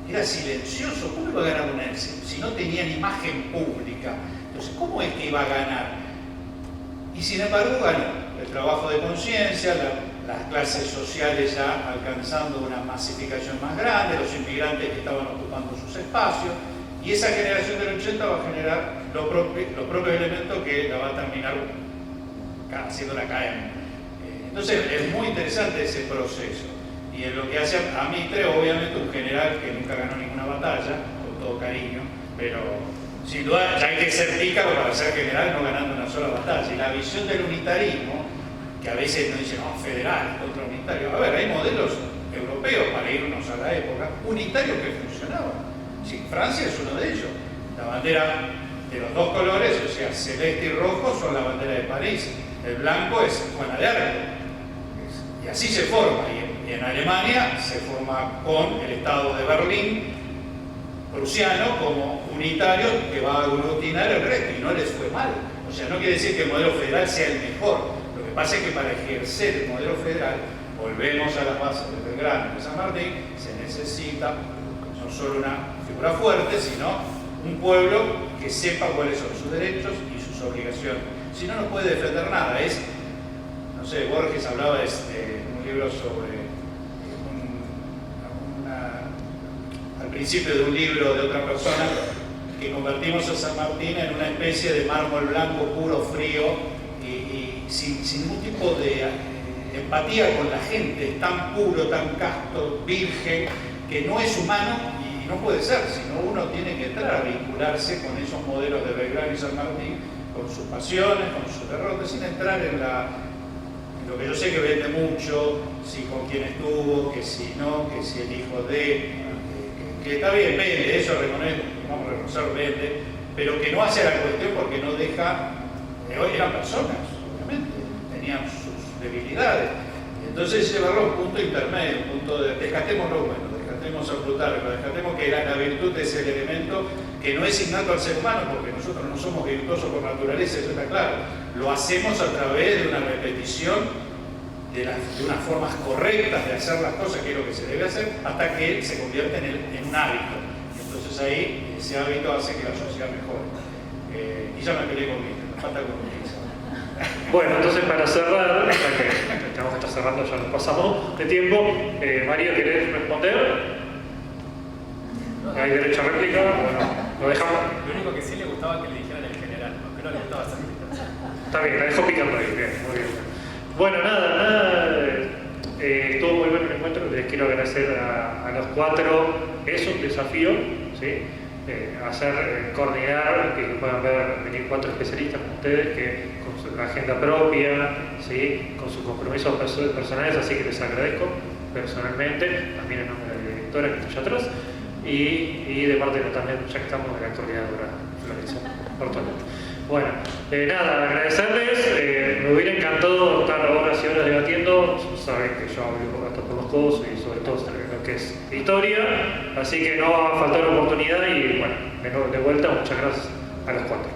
era silencioso. ¿Cómo iba a ganar un éxito si no tenían imagen pública? Entonces, ¿cómo es que iba a ganar? Y sin embargo ganó. El trabajo de conciencia, las clases sociales ya alcanzando una masificación más grande, los inmigrantes que estaban ocupando sus espacios, y esa generación del 80 va a generar los propios elementos que la va a terminar haciéndola caer. Entonces es muy interesante ese proceso. Y en lo que hace a Mitre, obviamente un general que nunca ganó ninguna batalla, con todo cariño, pero sin duda ya hay que ser pícaro para ser general no ganando una sola batalla. Y la visión del unitarismo, que a veces nos dicen, no, federal contra unitario. A ver, hay modelos europeos, para irnos a la época, unitarios que funcionaban. Sí, Francia es uno de ellos. La bandera de los dos colores, o sea, celeste y rojo, son la bandera de París. El blanco es Juana de Arco. Y así se forma. Y en Alemania se forma con el Estado de Berlín, prusiano, como unitario que va a aglutinar el resto, y no les fue mal. O sea, no quiere decir que el modelo federal sea el mejor. Lo que pasa es que para ejercer el modelo federal, volvemos a las bases de Belgrano y de San Martín, se necesita no solo una figura fuerte, sino un pueblo que sepa cuáles son sus derechos y sus obligaciones. Si no, no puede defender nada. Es, no sé, Borges hablaba de un libro sobre al principio de un libro de otra persona, que convertimos a San Martín en una especie de mármol blanco, puro, frío y sin ningún tipo de empatía con la gente. Es tan puro, tan casto, virgen, que no es humano y no puede ser, sino uno tiene que entrar a vincularse con esos modelos de Belgrano y San Martín, con sus pasiones, con sus derrotas, sin entrar en lo que yo sé que vende mucho, si con quién estuvo, que si no, que si el hijo de... que está bien, vende, eso vamos a reconocer, vende, pero que no hace la cuestión porque no deja... eran personas, obviamente, tenían sus debilidades. Entonces llevarlo a un punto intermedio, un punto de... descartemos lo bueno, descartemos a Plutarco, descartemos que la virtud es el elemento que no es innato al ser humano, porque nosotros no somos virtuosos por naturaleza, eso está claro. Lo hacemos a través de una repetición de unas formas correctas de hacer las cosas, que es lo que se debe hacer, hasta que se convierte en un hábito. Entonces ahí ese hábito hace que la sociedad mejore. Y ya me peleé con me falta comunicación. Bueno, entonces para cerrar, ya que tenemos que estar cerrando, ya nos pasamos de tiempo, María, ¿querés responder? ¿Hay derecho a réplica? Bueno, lo dejamos. Lo único que sí le gustaba que le dijeran el general, porque no le gustaba hacer militar. Está bien, la dejó picando ahí, bien, muy bien. Bueno, nada, estuvo muy bueno el encuentro, les quiero agradecer a los cuatro, es un desafío, ¿sí? Coordinar, que puedan venir cuatro especialistas como ustedes, que con su agenda propia, ¿sí? Con sus compromisos personales, así que les agradezco personalmente, también en nombre de la directora que está allá atrás, y de parte también, ya que estamos, de la coordinadora Florencia Bartolomé. Bueno, nada, agradecerles, me hubiera encantado estar horas y horas debatiendo, saben que yo hablo hasta por los codos y sobre todo lo que es historia, así que no va a faltar oportunidad y bueno, de vuelta, muchas gracias a los cuatro.